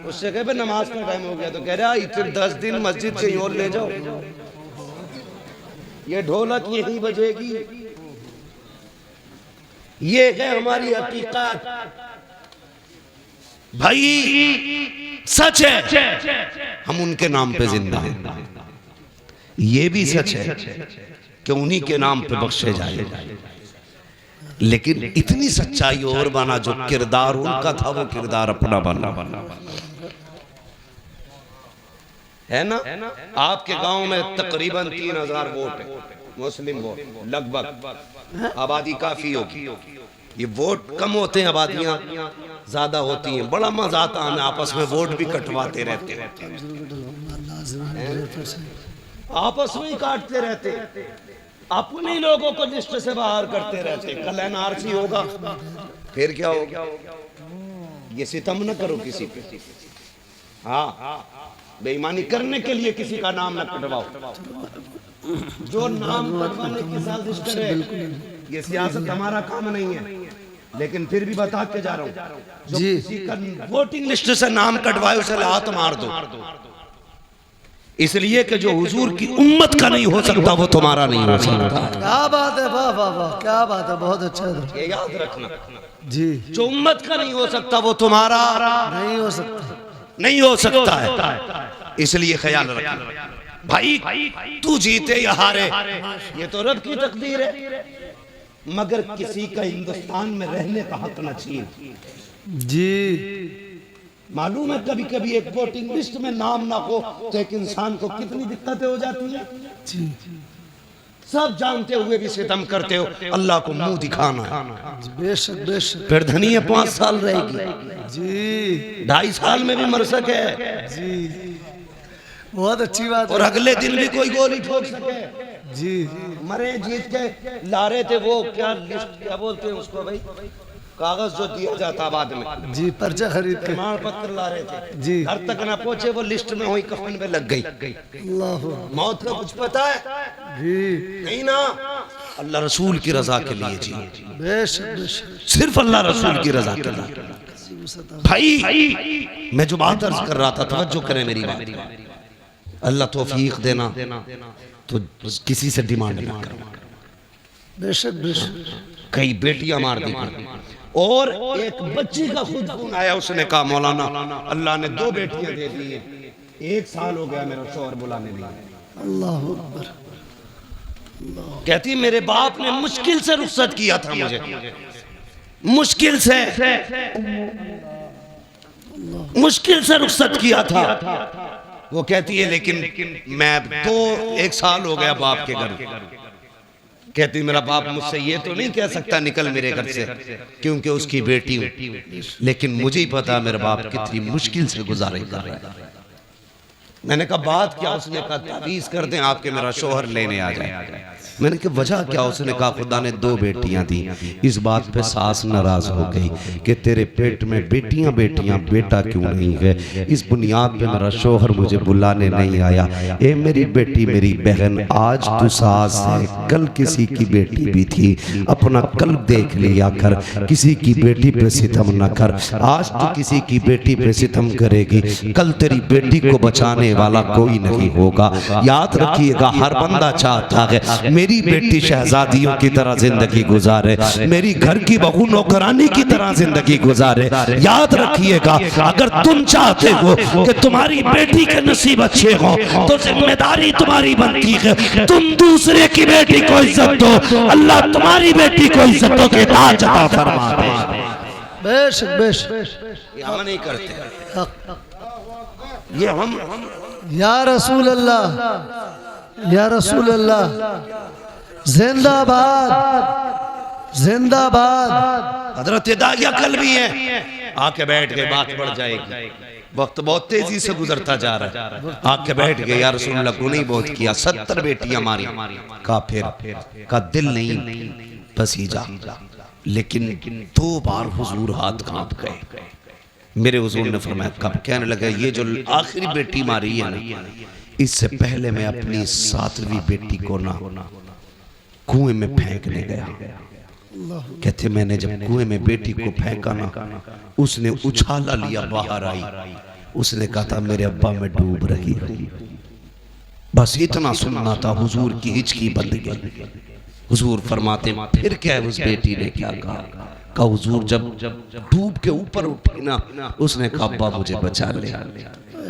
उससे कहे भाई नमाज का टाइम हो गया, तो कह रहा इतने 10 दिन मस्जिद कहीं और ले जाओ, ये ढोलक यही बजेगी। ये है हमारी हकीकत भाई, सच है, हम उनके नाम पे जिंदा हैं। ये भी सच है कि उन्हीं के नाम पे बख्शे जाए, लेकिन इतनी सच्चाई और बना, जो किरदार उनका था वो किरदार अपना बना, है ना? आपके गांव में तकरीबन 3000 वोट है, मुस्लिम वोट लगभग, आबादी काफी होगी। ये वोट कम होते हैं, आबादियां ज्यादा होती हैं। बड़ा मजा आता है, आपस में वोट भी कटवाते रहते हैं, आपस में ही काटते रहते, अपने लोगों को लिस्ट से बाहर करते रहते। कल एनआरसी होगा, फिर क्या होगा? ये सितम न करो किसी पे, हाँ, बेईमानी करने के लिए किसी का नाम न कटवाओ। जो नाम कटवाने की साजिश करे, ये सियासत हमारा काम नहीं है, लेकिन फिर भी बता के जा रहा हूँ, जो किसी का वोटिंग लिस्ट से नाम कटवाए उसे लात मार दो, इसलिए कि जो हुजूर की उम्मत का नहीं हो सकता वो तुम्हारा नहीं हो सकता। क्या बात है, वाह वाह वाह, क्या बात है, बहुत अच्छा है। ये याद रखना जी, जो उम्मत का नहीं हो सकता वो तुम्हारा नहीं हो सकता, नहीं हो सकता है, इसलिए ख्याल रखना भाई। तू जीते या हारे ये तो रब की तकदीर है, मगर किसी का हिंदुस्तान में रहने का हक न छीन। जी मालूम है कभी कभी एक वोटिंग लिस्ट में नाम ना हो तो एक इंसान को कितनी दिक्कतें हो जाती हैं। जी सब जानते हुए भी सितम करते हो, अल्लाह को मुंह दिखाना है। बेशक बेशक, फिर धनी है 5 साल रहेगी, जी 2.5 साल में भी मर सके, जी बहुत अच्छी बात और है। अगले दिन भी कोई गोली ठोक सके। जी मरे जीत के ला रहे थे वो क्या लिस्ट, क्या बोलते हैं उसको भाई, कागज जो दिया जाता बाद में, जी पर्चा खरीद के, प्रमाण पत्र ला रहे थे जी, घर तक ना पहुंचे, वो लिस्ट में हुई कफन में लग गई। अल्लाह, मौत का कुछ पता है जी नहीं ना, अल्लाह रसूल की रजा के लिए जी, बेशक बेशक, सिर्फ अल्लाह रसूल की रजा के लिए। भाई मैं जो बात अर्ज कर रहा था, तवज्जो करें मेरी बात, अल्लाह तौफीक देना तो किसी से डिमांड ना करना। बेशक बेशक, कई बेटियां मार दी और एक बच्ची का खुद खून आया, उसने कहा मौलाना अल्लाह ने 2 बेटियां दे दी है, 1 साल हो गया मेरा शौहर बुलाने नहीं आया। अल्लाह अकबर, कहती मेरे बाप ने मुश्किल से रुखसत किया था मुझे, मुश्किल से रुखसत किया था। वो कहती है लेकिन मैं 1 साल हो गया बाप के घर। कहती मेरा बाप मुझसे ये तो नहीं कह सकता निकल मेरे घर से, क्योंकि उसकी बेटी हूं, लेकिन मुझे ही पता मेरा बाप कितनी मुश्किल से गुजारे कर रहा है। मैंने कहा बात क्या? उसने कहा तावीज़ कर दें आपके मेरा शोहर लेने आ जाए। मैंने कहा वजह क्या? उसने कहा खुदा ने 2 बेटियां दी। इस बात पे सास नाराज हो गई कि तेरे पेट में बेटियां बेटियां, बेटा क्यों नहीं है? इस बुनियाद पे मेरा शोहर मुझे बुलाने नहीं आया। ए मेरी बेटी, मेरी बहन, आज तू सास है, कल किसी की बेटी भी थी। अपना कल देख लिया कर, किसी की बेटी पे सितम न कर। आज तू किसी की बेटी पे सितम करेगी, कल तेरी बेटी को बचाने वाला कोई नहीं होगा। याद रखिएगा, हर बंदा चाहता है मेरी बेटी शहजादियों की तरह जिंदगी गुजारे, मेरी घर की बहू नौकरानी की तरह जिंदगी गुजारे। याद रखिएगा, अगर तुम चाहते हो कि तुम्हारी बेटी के नसीब अच्छे हो तो जिम्मेदारी तुम्हारी बनती है तुम दूसरे की बेटी को इज्जत दो। अल्लाह तुम्हारी बेटी को इज्जतों के ताज अता फरमा दे। बेशक बेशक ये हम नहीं करते, ये हम या रसूल अल्लाह, या रसूल अल्लाह, जिंदाबाद जिंदाबाद। हजरत दागिया कल भी है, आके बैठ गए, बात बढ़ जाएगी। वक्त बहुत तेजी से गुजरता जा रहा है। आके बैठ गए, या रसूल अल्लाह गुनाह बहुत किया, 70 बेटियां मारी। काफिर का दिल नहीं पसीजा, लेकिन 2 बार हुजूर हाथ कांप गए। मेरे हुजूर ने फरमाया कब? कहने लगा ये जो आखिरी बेटी मारी है ना, इससे पहले मैं अपनी 7वीं बेटी को ना कुएं में फेंकने गया। कहते मैंने जब कुएं में बेटी को फेंका ना, उसने उछाला लिया, बाहर आई। उसने कहा था मेरे अब्बा मैं डूब रही हूँ। बस इतना सुनना था, हुजूर की हिचकी बंद गई। हुजूर फरमाते फिर क्या है? उस बेटी ने क्या कहा? हुजूर जब डूब के ऊपर उठी ना, उसने कहा अब्बा मुझे बचा ले,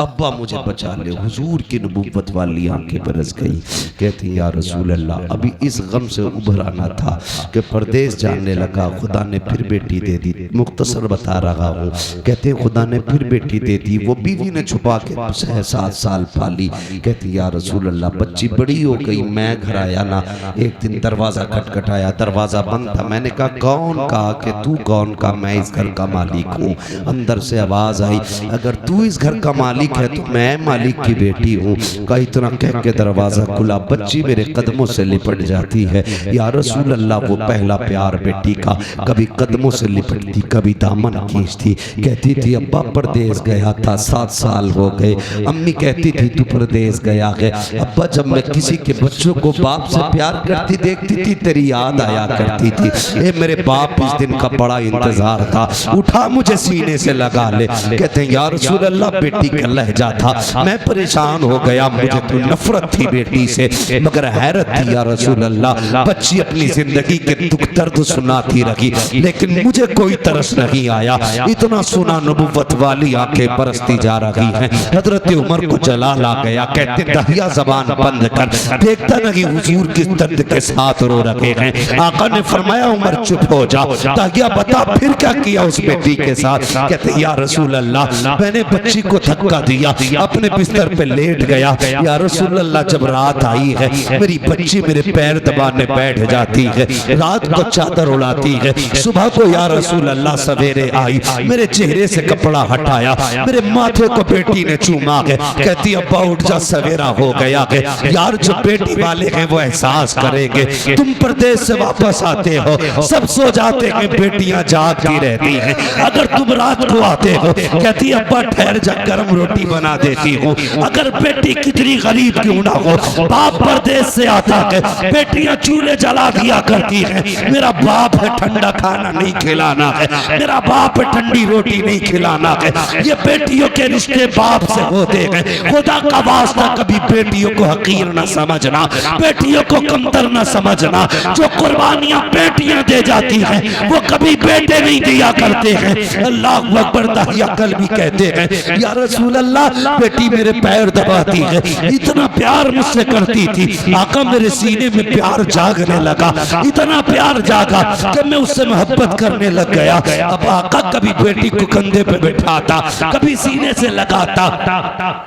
अब्बा मुझे बचा ले। हुजूर की नबूवत वाली आंखें बरस गई। कहती या रसूल अल्लाह, अभी इस गम से उभराना था कि परदेश जाने लगा, खुदा ने फिर बेटी दे दी। मुख्तसर बता रहा हूँ। कहते खुदा ने फिर बेटी दे दी, वो बीवी ने छुपा के 6-7 साल पाली। कहती या रसूल अल्लाह, बच्ची बड़ी हो गई, मैं घर आया ना, एक दिन दरवाज़ा खटखटाया, दरवाज़ा बंद था। मैंने कहा कौन? कहा कि तू कौन? का मैं इस घर का मालिक हूँ। अंदर से आवाज़ आई, अगर तू इस घर का मालिक है तो मैं मालिक की बेटी हूँ। का इतना कह के दरवाजा खुला, बच्ची मेरे कदमों से लिपट जाती है। या रसूल अल्लाह, वो पहला प्यार बेटी का, कभी कदमों से लिपटती, कभी दामन खींचती। कहती थी अब्बा परदेश गया था, 7 साल हो गए। अम्मी कहती थी तू परदेश गया है। अब्बा जब मैं किसी के बच्चों को बाप से प्यार करती देखती थी, तेरी याद आया करती थी। ए मेरे बाप इस दिन का बड़ा इंतजार था, उठा मुझे सीने से लगा ले। कहते हैं या रसूल अल्लाह, बेटी का लहजा था, मैं परेशान हो गया, मुझे तो नफरत थी बेटी से, मगर हैरत थी या रसूल अल्लाह, बच्ची अपनी जिंदगी के दुख दर्द सुनाती रही, लेकिन मुझे कोई तरस नहीं आया। इतना सुना नबुव्वत वाली आंखें बरसती जा रही हैं। हजरत उमर को जलाल आ गया। कहते दहिया जबान बंद कर, देखता नहीं हुजूर किस दर्द के साथ रो रहे हैं। आका ने फरमाया उमर चुप हो जा। दहिया बता फिर क्या किया उस बेटी के साथ? कहते या रसूल अल्लाह, मैंने बच्ची को धक्का दिया, अपने बिस्तर पे लेट गया। या रसूल अल्लाह, जब रात आई है, मेरी बच्ची मेरे पैर दबाने बैठ जाती है, रात को चादर उड़ाती है। सुबह को या रसूल अल्लाह सवेरे आई, मेरे चेहरे से कपड़ा हटाया, मेरे माथे को बेटी ने चूमा है। कहती अब्बा उठ जा, सवेरा हो गया है। यार जो बेटी वाले हैं वो एहसास करेंगे, तुम परदेश से वापस आते हो, सब सो जाते हैं, बेटियां जागती रहती हैं, अगर तुम रात को आते हो, कहती अब्बा ठहर जा, गरम रोटी बना देती हूँ। अगर बेटी कितनी गरीब क्यों ना हो, बाप परदेश से आता है, बेटियां चूल्हे जला दिया करती हैं। मेरा बाप है ठंडा खाना नहीं खिलाना है, मेरा बाप है ठंडी रोटी नहीं खिलाना है। ये बेटियों के रिश्ते बाप से होते हैं। खुदा का वास्ता कभी बेटियों को हकीर न समझना, बेटियों को कमतर न समझना। जो कुर्बानियां बेटियां दे जाती हैं वो कभी बेटे नहीं दिया करते हैं। अल्लाह अकबर। दहिया कल भी कहते हैं या रसूल अल्लाह, बेटी मेरे पैर दबाती है, इतना प्यार मुझसे करती थी, आका मेरे सीने में प्यार जागने लगा, इतना प्यार जागा कि मैं उससे मोहब्बत करने लग गया। अब आका कभी बेटी को कंधे पे बैठाता, कभी सीने से लगाता।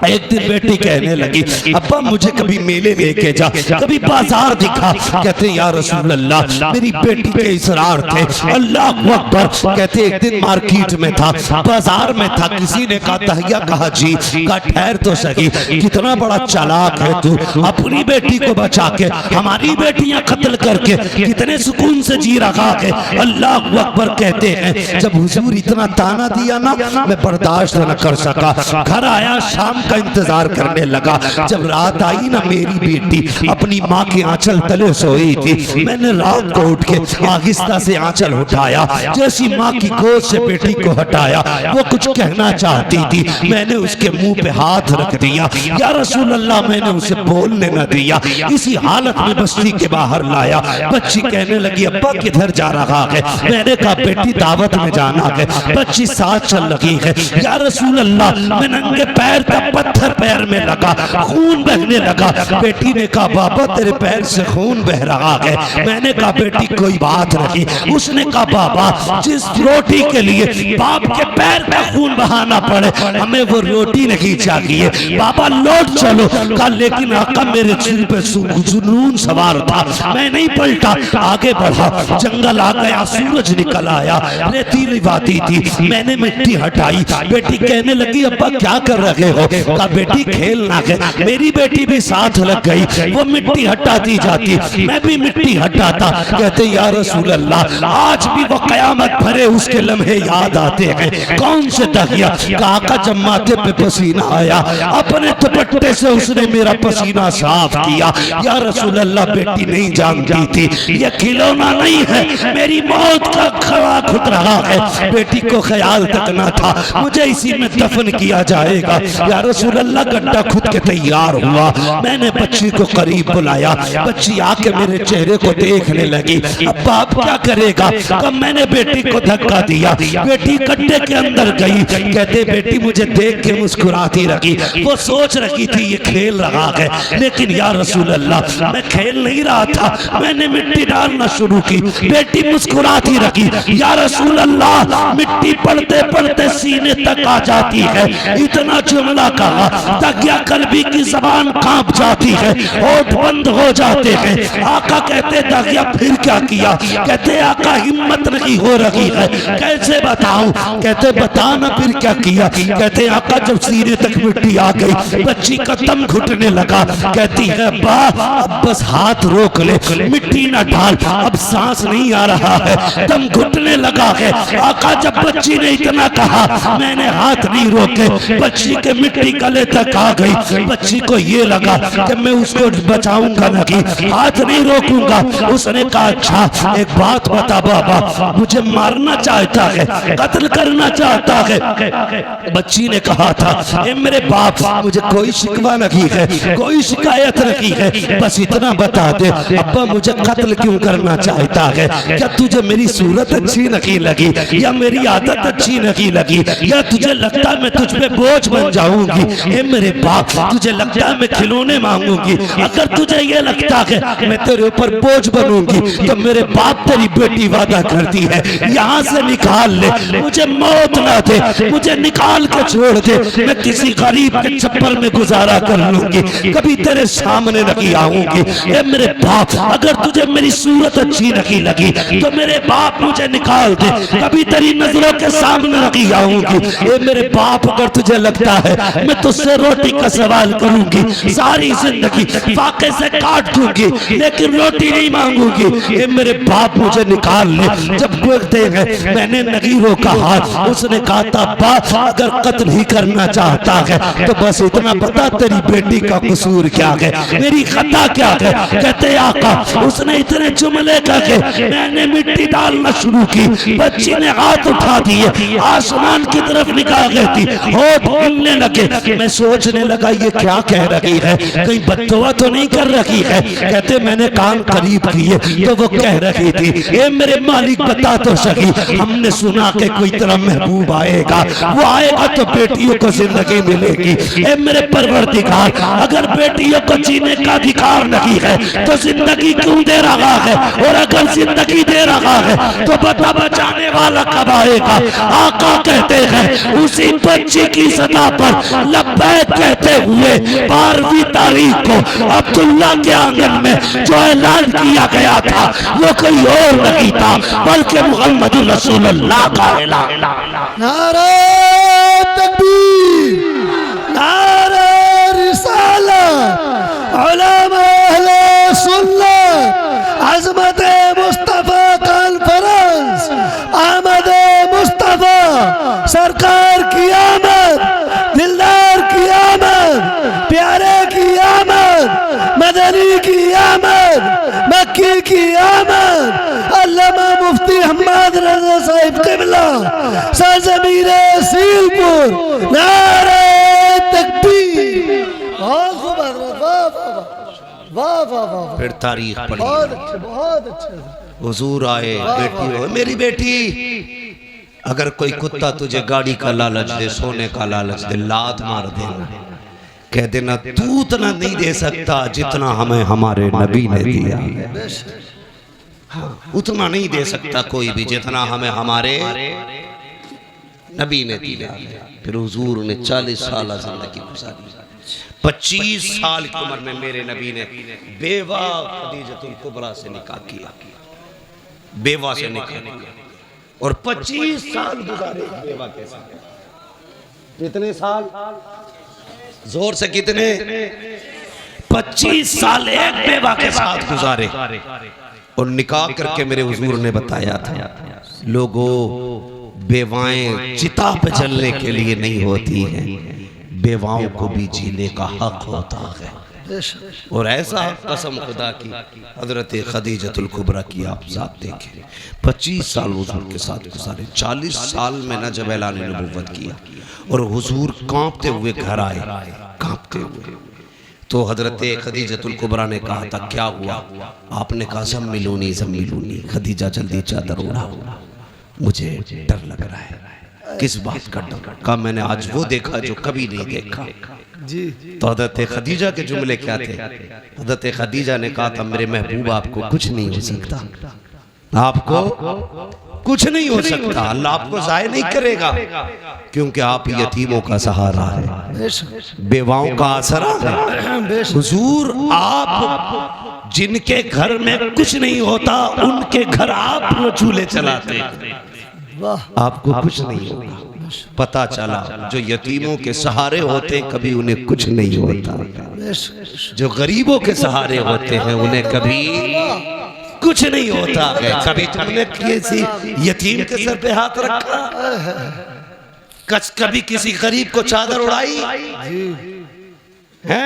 एक दिन बेटी कहने लगी अब्बा मुझे कभी मेले लेके जा, कभी बाजार दिखा। कहते या रसूल अल्लाह, मेरी बेटी के इसरार थे, अल्लाह अल्लाह अकबर। कहते एक दिन मार्केट में था, बाजार में था, किसी ने कहा दहिया कहा जी, का ठहर तो सही, कितना बड़ा चालाक है तू, अपनी बेटी को बचा के हमारी बेटियां कत्ल करके कितने सुकून से जी रहा है। अल्लाह अकबर। कहते हैं जब हुजूर इतना ताना दिया ना, मैं बर्दाश्त न कर सका, घर आया, शाम का इंतजार करने लगा। जब रात आई ना, मेरी बेटी अपनी माँ के आंचल तले सोई थी। मैंने रात को उठ के आहिस्ता से आंचल उठाया, जैसी माँ की गोद से बेटी को हटाया, वो कुछ कहना चाहती थी, मैंने उसके मुंह पे हाथ रख दिया, या रसूल अल्लाह, मैंने उसे बोलने न दिया। इसी हालत में बस्ती के बाहर लाया। बच्ची कहने लगी अब्बा किधर जा रहा है? मैंने कहा बेटी दावत में जाना है। बच्ची साथ चल रही है। या रसूल अल्लाह, मैं नंगे पैर था, पत्थर पैर में लगा, खून बहने लगा। बेटी ने कहा बाबा तेरे पैर से खून बह रहा है। मैंने कहा बेटी कोई बात नहीं। उसने कहा बाबा जिस रोटी के लिए बाप के पैर का खून बहाना पड़े, हमें वो रोटी नहीं चाहिए। बाबा लौट चलो। कहा लेकिन आका मेरे सिर पे जुनून सवार था, मैं नहीं पलटा, आगे बढ़ा। जंगल आ गया, सूरज निकल आया, रेतीली वादी थी, मैंने मिट्टी हटाई। बेटी कहने लगी अब्बा क्या कर रहे हो? कहा बेटी खेलना है। मेरी बेटी भी साथ लग गई, वो मिट्टी हटाती जाती, मैं भी मिट्टी हटाता। कहते या रसूल अल्लाह, आज भी वो कयामत भरे उसके लम्हे याद आते हैं। कौन से दहिया? काका जब माथे पे पसीना आया, अपने दुपट्टे से उसने मेरा पसीना साफ किया। या रसूल अल्लाह, बेटी नहीं जानती थी ये खिलौना नहीं है, मेरी मौत का खड़ा खुद रहा है। बेटी को ख्याल तक ना था मुझे इसी में दफन किया जाएगा। या रसूल अल्लाह, गड्ढा खुद के तैयार हुआ। मैंने बच्ची को करीब बुलाया, बच्ची आके मेरे चेहरे को देखने लगी। अब बाप क्या करेगा? कब मैंने बेटी को धक्का दिया, बेटी गड्ढे के अंदर गई। कहते बेटी मुझे देख के मुस्कुराती रही, वो सोच रही थी ये खेल रहा है, लेकिन या रसूल अल्लाह मैं खेल नहीं रहा था, मैंने मिट्टी डालना शुरू की। बेटी मुस्कुराती रही। या रसूल अल्लाह, मिट्टी पड़ते पड़ते सीने तक आ जाती है। इतना जुमला कहा, तकिया कल्बी की जबान कांप जाती है, होठ बंद हो जाते हैं। आका कहते तकिया फिर क्या किया? कहते आका हिम्मत नहीं हो रही है, कैसे बताऊं? कहते बता ना फिर क्या किया? कहते आका जब सीने तक मिट्टी आ गई, बच्ची का दम घुटने लगा। कहती है बा अब बस हाथ रोक ले, मिट्टी ना डाल, अब सांस नहीं आ रहा है, दम घुटने लगा है। आका जब बच्ची ने इतना कहा, मैंने हाथ नहीं रोके, बच्ची के मिट्टी गले तक आ गई। बच्ची को ये लगा कि मैं उसको बचाऊंगा नहीं, हाथ नहीं रोकूंगा। उसने कहा अच्छा एक बात बता बाबा, मुझे मारना चाहता है, कत्ल करना चाहता है। बच्ची ने कहा था ए मेरे बाप, मुझे कोई शिकवा नहीं है, कोई शिकायत नहीं है, बस इतना बता दे अब्बा मुझे कत्ल क्यों करना चाहता है? क्या तुझे मेरी सूरत अच्छी नहीं लगी, या मेरी आदत अच्छी नहीं लगी, या तुझे लगता है मैं तुझ पे बोझ बन जाऊंगी? ए मेरे बाप, तुझे लगता है मैं खिलौने मांगूंगी? अगर तुझे ये लगता है मैं तेरे ऊपर बोझ बनूंगी, तो मेरे बाप तेरी बेटी वादा करती है यहाँ से निकाल ले, मुझे मौत ना दे, मुझे निकाल के छोड़ दे, मैं किसी गरीब के छप्पर में गुजारा कर लूंगी, कभी तेरे सामने नहीं आऊंगी। ए मेरे बाप, अगर तुझे मेरी सूरत अच्छी नहीं लगी तो मेरे बाप मुझे निकाल दे, कभी तेरी नजरों के सामने नहीं आऊंगी। ए मेरे बाप, अगर तुझे लगता है मैं तुझसे रोटी का सवाल करूंगी, सारी जिंदगी फाके से काट दूंगी, लेकिन रोटी नहीं मांगूंगी। ए मेरे बाप, मुझे निकाल ले। जब बोलते हैं मैंने नहीं रोका हाथ, उसने कहा था बाप अगर कत्ल ही करना चाहता है तो बस इतना बता तेरी बेटी का कसूर क्या है, मेरी खता क्या है? कहते आका, उसने इतने जुमले कहे, मैंने मिट्टी डालना शुरू की, बच्ची ने हाथ उठा दिए, आसमान की तरफ निगाहें थी, होठ हिलने लगे। मैं सोचने लगा ये क्या कह रही है, कहीं बददुआ तो नहीं कर रही है? कहते मैंने कान करीब किए तो वो कह रही थी ए मेरे मालिक बता तो सही, हमने सुना कि कोई तेरा महबूब आएगा, वो आएगा तो बेटियों को जिंदगी मिलेगी। ए मेरे परवरदिगार, अगर बेटियों को जीने का अधिकार नहीं है तो जिंदगी क्यों दे रहा है? और अगर जिंदगी दे रहा है तो बता बचाने वाला कब आएगा? आका कहते हैं उसी बच्ची की सदा पर लब्बैक कहते हुए 12वीं तारीख को अब्दुल्ला के आंगन में जो ऐलान किया गया था वो कोई और नहीं था, बल्कि मुहम्मदुर रसूलुल्लाह का ऐलान। नारे तकबीर, नारे रिसालत, उलमा अहले सुन्नत, अज़मत मुस्तफ़ा कॉन्फ्रेंस, आमद मुस्तफ़ा, सरकार की आमद, दिलदार की आमद, प्यारे की आमद, मदनी की आमद, मक्की की आमद, अल्लामा मुफ्ती हम्माद रज़ा साहिब क़िबला, सरज़मीरे सीलपुर, नारे तकबीर। बहुत खूब हज़रत, वाह वाह वाह वाह वाह। फिर तारीख पढ़ी, बहुत अच्छे, बहुत अच्छे। हुजूर आए, बेटी हो मेरी बेटी, अगर कोई कुत्ता तुझे गाड़ी का लालच दे, सोने का लालच दे, लात मार देना, कह देना तू उतना नहीं दे सकता जितना हमें हमारे नबी ने दिया। हाँ, उतना नहीं दे सकता कोई भी जितना हमें हमारे नबी ने दिया। फिर हुजूर ने 40 साल जिंदगी गुजारी। 25 साल की उम्र में मेरे नबी ने बेवा खदीजतुल कुबरा से निकाह किया, बेवा से निकाह किया, और 25 साल गुजारे बेवा के साथ। कितने साल? जोर से कितने? 25 साल एक बेवा के साथ गुजारे। और निकाह करके मेरे हुजूर ने बताया था, लोगों बेवाएं चिता पे जलने के लिए नहीं होती हैं, बेवाओं को भी जीने का हक होता है। और ऐसा कसम खुदा की हजरत खदीजतुल कुबरा की आप ज़ात देखें, 25 साल हुजूर के साथ गुजारे। 40 साल में न जब ऐलान नबुव्वत किया और हुजूर कांपते हुए घर आए, कांपते हुए, तो हजरत खदीजतुल कुबरा ने कहा था क्या हुआ? आपने कहा ज़म्मिलूनी ज़म्मिलूनी, खदीजा जल्दी चादर ओढ़ाओ, मुझे डर लग रहा है। किस बात का डर? कहा मैंने आज वो देखा जो कभी नहीं देखा जी। तो हजरत खदीजा के जुमले क्या थे? हजरत खदीजा ने कहा था मेरे महबूब आपको कुछ नहीं हो सकता, आपको कुछ नहीं हो सकता, अल्लाह आपको ज़ाय नहीं करेगा, क्योंकि आप यतीमों का सहारा है, बेवाओं का आसरा है। हुजूर आप जिनके घर में कुछ नहीं होता उनके घर आप चूल्हे चलाते, आपको कुछ नहीं होगा। पता चला जो यतीमों के सहारे होते कभी उन्हें कुछ नहीं होता, जो गरीबों के सहारे होते हैं उन्हें कभी कुछ नहीं होता है। कभी तुमने किसी यतीम के सर पे हाथ रखा? कभी किसी गरीब को चादर उड़ाई है?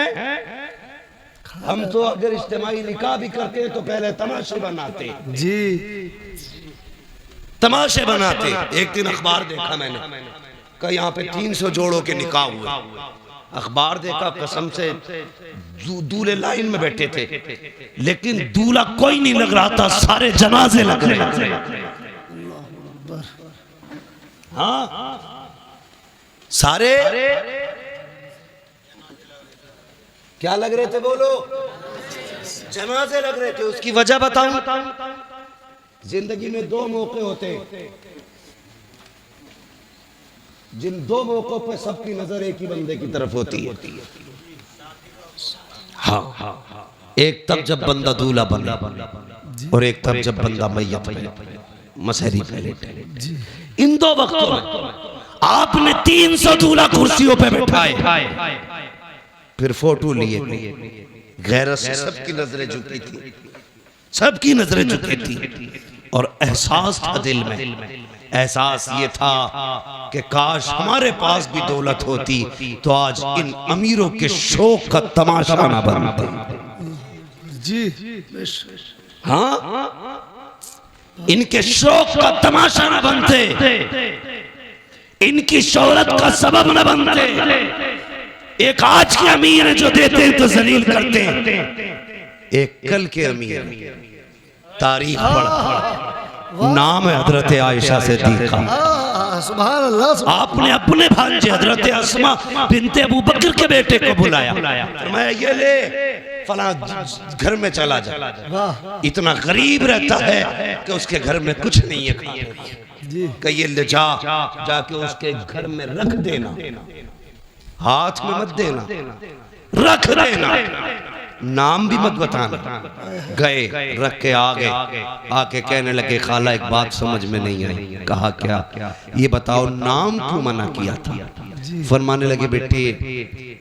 हम तो अगर इज्तिमाई निकाह भी करते हैं तो पहले तमाशे बनाते जी, तमाशे बनाते। एक दिन अखबार देखा मैंने, कहा यहाँ पे 300 जोड़ों के निकाह हुए। अखबार देखा, कसम से दूल्हे लाइन में बैठे थे, लेकिन दूल्हा कोई नहीं लग रहा था, सारे जनाजे लग रहे थे। हाँ, सारे क्या लग रहे थे? बोलो, जनाजे लग रहे थे। उसकी वजह बताऊं? जिंदगी में 2 मौके होते हैं, जिन 2 मौकों पर सबकी नजर एक ही बंदे की तरफ होती है। हाँ, एक तब जब बंदा दूल्हा बने, और एक तब जब बंदा मैयत बने, मसहरी पहले। इन 2 वक्तों में आपने 300 दूल्हा कुर्सियों पे बैठाए, फिर फोटो लिए, गैरत से सबकी नजरें झुकी थी, सबकी नजरें झुकी थी, और एहसास था दिल में, एहसास ये था कि काश हमारे पास भी दौलत होती तो आज इन अमीरों के शौक का तमाशा ना बनता जी। हाँ, इनके शौक का तमाशा ना बनते, इनकी शोहरत का सबब न बनते। एक आज के अमीर है जो देते हैं तो जलील करते हैं, एक कल के अमीर तारीख पढ़, नाम है हजरत आयशा सिद्दीका। सुभान अल्लाह। आपने अपने भांजे हजरत अस्मा बिनते अबू बकर के बेटे को बुलाया, मैं ये ले फला घर में चला जा। इतना गरीब रहता है कि उसके घर में कुछ नहीं है खाने, कि ये ले जाके उसके घर में रख देना, हाथ में मत देना, रख देना। नाम भी मत बताना। गए, रख के आ गए, आके कहने लगे खाला एक बात समझ में नहीं आई। कहा क्या? ये बताओ नाम क्यों मना किया था? फरमाने लगे बेटे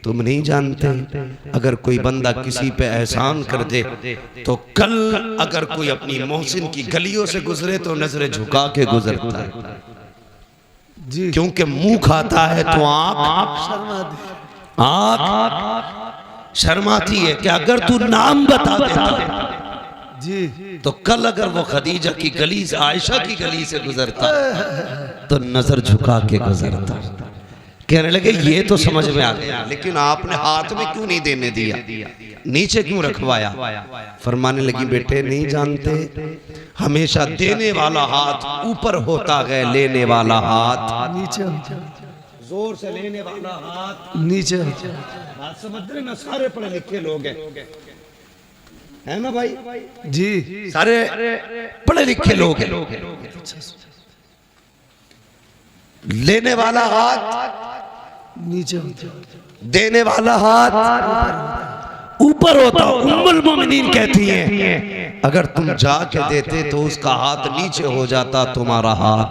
तुम नहीं जानते, अगर कोई बंदा किसी पे एहसान कर दे तो कल अगर कोई अपनी मोहसिन की गलियों से गुजरे तो नजरें झुका के गुजरता है जी, क्योंकि मुंह खाता है तो आंख शर्माती है कि अगर तू नाम बता देता जी, तो कल अगर वो खदीजा की गली से, आयशा की गली से गुजरता तो नजर झुका के गुजरता। कहने लगे ये तो समझ में आ गया, लेकिन आपने हाथ में क्यों नहीं देने दिया, नीचे क्यों रखवाया? फरमाने लगी बेटे नहीं जानते, हमेशा देने वाला हाथ ऊपर होता है, लेने वाला हाथ नीचे, जोर से लेने वाला हाथ नीचे। बात समझ रहे ना? सारे पढ़े लिखे लोग हैं, है ना भाई जी, सारे पढ़े लिखे लोग हैं। लेने वाला हाथ नीचे, देने वाला हाथ ऊपर होता। उम्मुल मोमिनीन कहती हैं अगर तुम जाके देते तो उसका हाथ नीचे हो जाता, तुम्हारा हाथ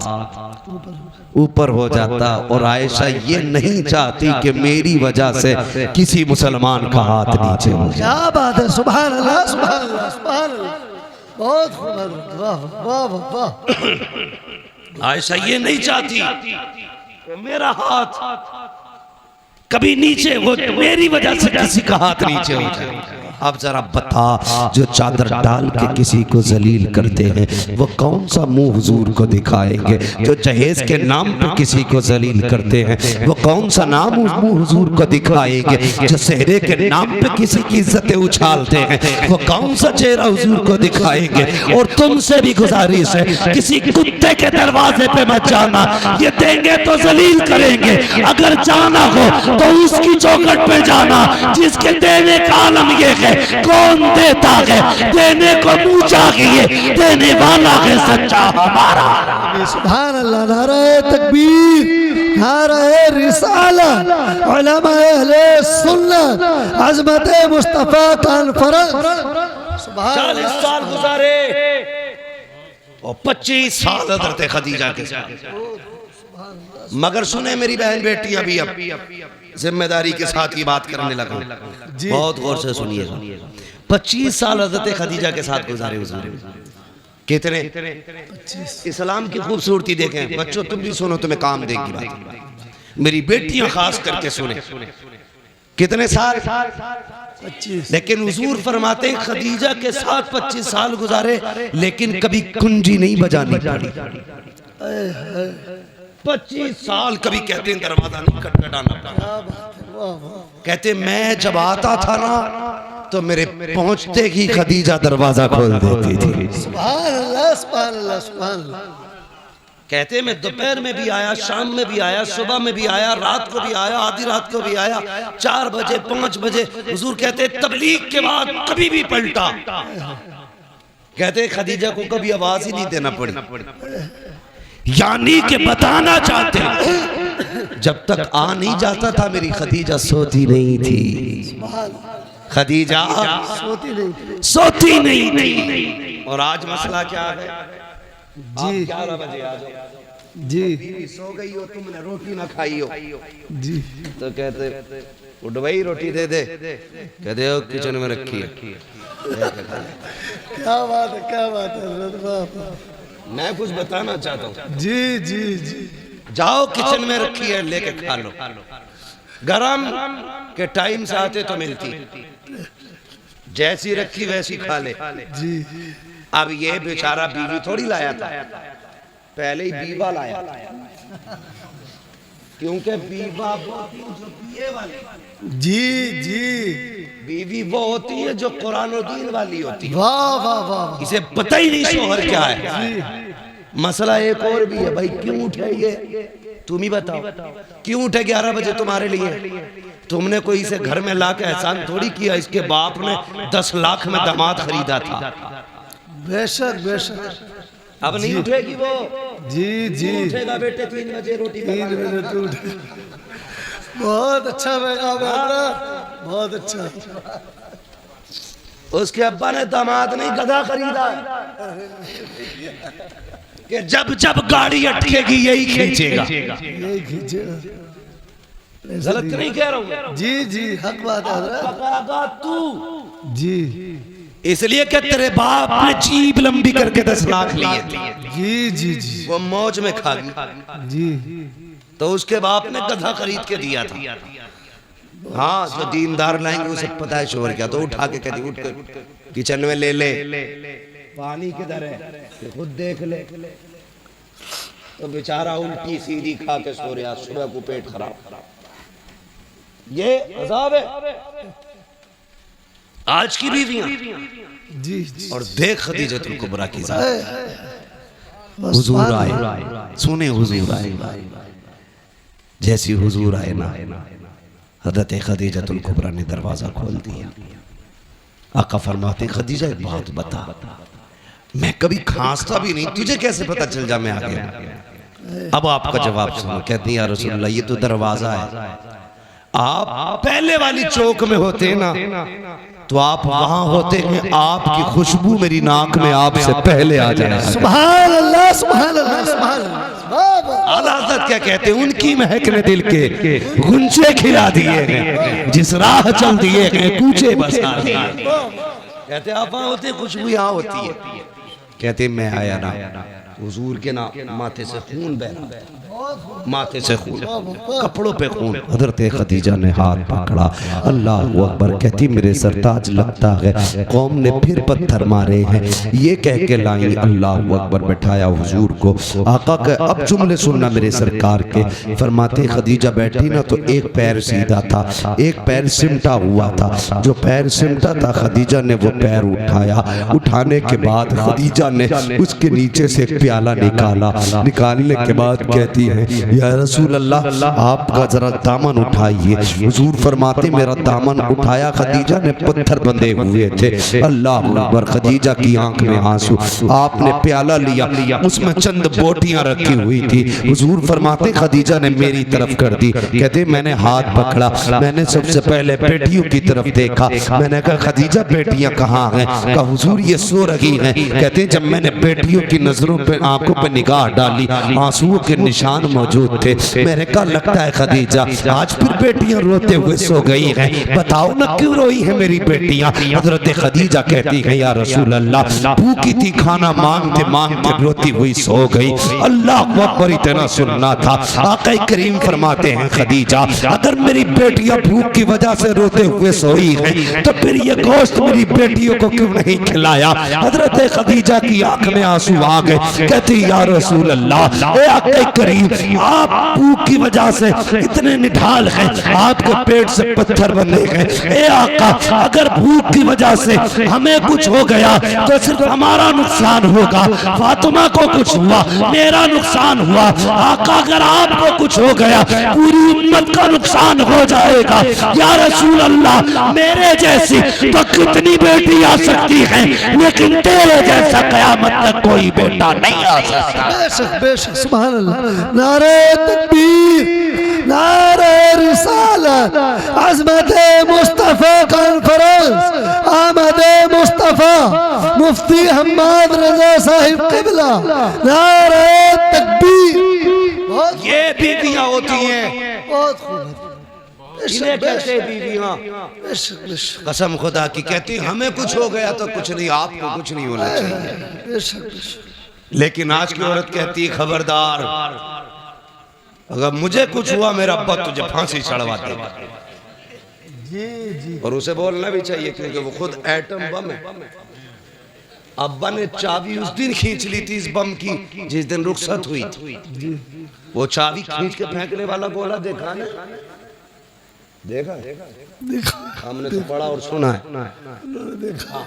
ऊपर हो जाता। और आयशा ये नहीं चाहती कि मेरी वजह से किसी मुसलमान का हाथ नीचे हो जाए। क्या बात है, सुभान अल्लाह, सुभान अल्लाह, सुभान अल्लाह, बहुत खूब, वाह वाह वाह। आयशा ये नहीं चाहती कि मेरा हाथ कभी नीचे हो, मेरी वजह से किसी का हाथ नीचे हो जाए। अब जरा बता, जो चादर डाल के किसी को जलील करते हैं वो कौन सा मुंह हुजूर को दिखाएंगे? जो जहेज के नाम पे किसी को जलील करते हैं वो कौन सा नाम मुंह हुजूर को दिखाएंगे? जो सेहरे के नाम पे किसी की इज्जतें उछालते हैं वो कौन सा चेहरा हुजूर को दिखाएंगे? और तुमसे भी गुजारिश है किसी कुत्ते के दरवाजे पे मत जाना, ये देंगे तो जलील करेंगे। अगर जाना हो तो उसकी चौखट पे जाना जिसके देने का आलम ये है। कौन देता है? देने को मुंह चाहिए, देने वाला है सच्चा हमारा। सुभान अल्लाह, नारे तकबीर, नारे रिसालत, उलमा अहले सुन्नत, अज़मत मुस्तफा कॉन्फ्रेंस। 40 साल गुजारे और 25 साल हज़रत खदीजा के साथ। मगर सुने मेरी बहन बेटियां भी, अब जिम्मेदारी के साथ ये बात करने लगा, बहुत गौर से सुनिएगा। 25 साल हज़रत खदीजा के साथ गुजारे हुजूर। कितने? इस्लाम की खूबसूरती देखें बच्चों, तुम भी सुनो, तुम्हें काम देगी बात। मेरी बेटियां खास करके सुने। कितने साल? 25। लेकिन हुजूर फरमाते खदीजा के साथ 25 साल गुजारे, लेकिन कभी कुंजी नहीं बजानी पड़ी। 25 साल कभी कहते हैं दरवाजा नहीं खटखटाना पड़ा। कहते मैं जब आता था ना तो मेरे पहुंचते ही खदीजा दरवाजा खोल देती थी। सुभान अल्लाह, सुभान अल्लाह, सुभान अल्लाह। कहते मैं दोपहर में भी आया, शाम में भी आया, सुबह में भी आया, रात को भी आया, आधी रात को भी आया, 4 बजे 5 बजे। हुजूर कहते तबलीग के बाद कभी भी पलटा। कहते खदीजा को कभी आवाज ही नहीं देना पड़ी, यानी कि बताना चाहते जब तक आ नहीं जाता था मेरी खदीजा सोती नहीं थी। खदीजा सोती नहीं थी। और आज मसला क्या है? जी 11 बजे आ जाओ जी, सो गई हो, तुमने रोटी ना खाई हो जी, तो कहते उठ भाई रोटी दे दे। कहते हो किचन में रखी है। क्या बात है, क्या बात है। मैं कुछ बताना चाहता हूँ। जी जी जी, जाओ किचन में रखी है, लेके खा लो। गरम के टाइम से आते तो मिलती, जैसी रखी वैसी खा ले। जी, अब ये बेचारा बीवी थोड़ी लाया था, पहले ही बीवा लाया, क्योंकि बीवा जो पिए वाली, जी जी, बीवी वो होती है जो कुरान और दीन वाली होती है। वाह वाह वाह। इसे पता ही नहीं शोहर क्या है। मसला एक और भी है भाई, क्यों उठे ये तुम ही बताओ, क्यों उठे 11 बजे तुम्हारे लिए? तुमने कोई इसे घर में ला के एहसान थोड़ी किया, इसके बाप ने 10 लाख में दामाद खरीदा था। बेशक बेशक। अब नहीं उठेगी वो। जी जी, उठेगा बेटे 3 बजे रोटी 3 बजे तो उठे। बहुत अच्छा पैगाम है, बहुत अच्छा। उसके अब्बा ने दामाद नहीं गधा खरीदा कि जब जब गाड़ी अटकेगी यही खींचेगा। यही खींचेगा। गलत नहीं कह रहा हूँ। जी जी हक बात है हजरत। तू जी इसलिए कि तेरे बाप ने जीभ लंबी करके 10 लाख लिए थे। जी जी जी वो मौज में खा गई। जी तो उसके बाप ने गधा खरीद के दिया था। हाँ, जो दीनदार लाएंगे उसे पता है शोर क्या, तो उठा के कहती उठ कर किचन में ले ले, पानी किधर है खुद देख ले। तो बेचारा उल्टी सीधी खा के सो रहा, सुबह को पेट खराब। ये अजाब है आज की बीवियां। जी जी और देख खदीजतुल कुबरा की हुजूर आए, सुने हुजूर आए, जैसी हुजूर आए ना हज़रत खदीजतुल कुबरा ने दरवाजा खोल दिया। आका फरमाते खदीजा एक बात बता, मैं कभी खांसता भी नहीं, तुझे कैसे पता चल जा मैं आ गया। अब आपका जवाब सुनो। कहती है या रसूलल्लाह ये तो दरवाजा है, आप पहले वाली चौक में होते ना तो आप वहां होते हैं, आपकी खुशबू मेरी नाक में आपसे पहले आ जाए। सुभान अल्लाह सुभान अल्लाह सुभान अल्लाह। आला हज़रत क्या कहते हैं, उनकी महक ने दिल के गुंजे खिला दिए हैं, जिस राह चल दिए हैं कूचे बसा दिए। कहते आप वहां होते, खुशबू यहाँ होती है। कहते मैं आया ना हुजूर के ना माथे से खून बह रहा, माथे से खून, कपड़ों पे खून। हज़रत खदीजा ने हाथ पकड़ा, अल्लाह अकबर। कहती मेरे सरताज लगता है कौम ने फिर पत्थर मारे हैं, ये कह के लाई अल्लाह अकबर। बैठाया हुजूर को। आका के अब जुमले सुनना मेरे सरकार के। फरमाते खदीजा बैठी ना तो एक पैर सीधा था, एक पैर सिमटा हुआ था। जो पैर सिमटा था खदीजा ने वो पैर उठाया। उठाने के बाद खदीजा ने उसके नीचे से एक प्याला निकाला। निकालने के बाद कहती है या रसूल अल्लाह आपका जरा दामन उठाइए। हुजूर फरमाते मेरा दामन उठाया, खदीजा ने पत्थर बंधे हुए थे। अल्लाह अकबर। खदीजा की आंख में आंसू। आपने प्याला लिया, उसमें चंद बोटियां रखी हुई थी। हुजूर फरमाते खदीजा ने मेरी तरफ कर दी। कहते मैंने हाथ पकड़ा, मैंने सबसे पहले बेटियों की तरफ देखा। मैंने कहा खदीजा बेटियां कहाँ हैं? कहा हुजूर ये सो रही हैं। कहते जब मैंने बेटियों की नजरों पे आंखों पे निगाह डाली, आंसुओं के निशान मौजूद थे। मैंने कहा लगता है खदीजा आज फिर बेटियां रोते हुए सो गई हैं, बताओ ना क्यों रोई है मेरी बेटियां? हजरत खदीजा कहती है या रसूल अल्लाह भूखी थी, खाना मांगते मांगते रोती हुई सो गई। अल्लाह अकबर। इतना सुनना था। आका करीम फरमाते हैं खदीजा अगर मेरी बेटियां भूख की वजह से रोते हुए सोई हैं तो फिर ये गोश्त मेरी बेटियों को क्यों नहीं खिलाया? हजरत खदीजा की आंख में आंसू आ गए। कहती या रसूल अल्लाह आका करीम आप भूख की वजह से इतने निढाल हैं, आपके पेट से पत्थर बंधे गए। ए आका अगर भूख की वजह से हमें कुछ हो गया तो सिर्फ हमारा नुकसान होगा, फातिमा को कुछ हुआ मेरा नुकसान हुआ। आका अगर आपको कुछ हो गया पूरी उम्मत का नुकसान हो जाएगा। या रसूल अल्लाह मेरे जैसी तो कितनी बेटी आ सकती है, लेकिन तेरे जैसा कयामत तक कोई बेटा नहीं आ सकता। बेशक बेशक सुभान अल्लाह। नारे तकबीर, नारे रिसालत, अज़मत मुस्तफ़ा कॉन्फ्रेंस, आमद मुस्तफ़ा, मुफ्ती हम्माद रज़ा साहिब क़िबला, नारे तकबीर। ये बीवियां होती हैं, बहुत खूब। इन्हें कहते हैं बीवियां। बेशक बेशक कसम खुदा की कहती हमें कुछ हो गया तो कुछ नहीं, आपको कुछ नहीं होना चाहिए। बेशक बेशक। लेकिन आज की औरत कहती है खबरदार अगर मुझे कुछ हुआ मेरा अब्बा तुझे फांसी चढ़वा देगा। जी जी और उसे बोलना भी चाहिए क्योंकि वो खुद एटम बम है। अब्बा ने चाबी उस दिन खींच ली थी इस बम की जिस दिन रुखसत हुई थी। वो चाबी खींच के फेंकने वाला गोला देखा ना? देखा हमने तो पढ़ा और सुना है। देखा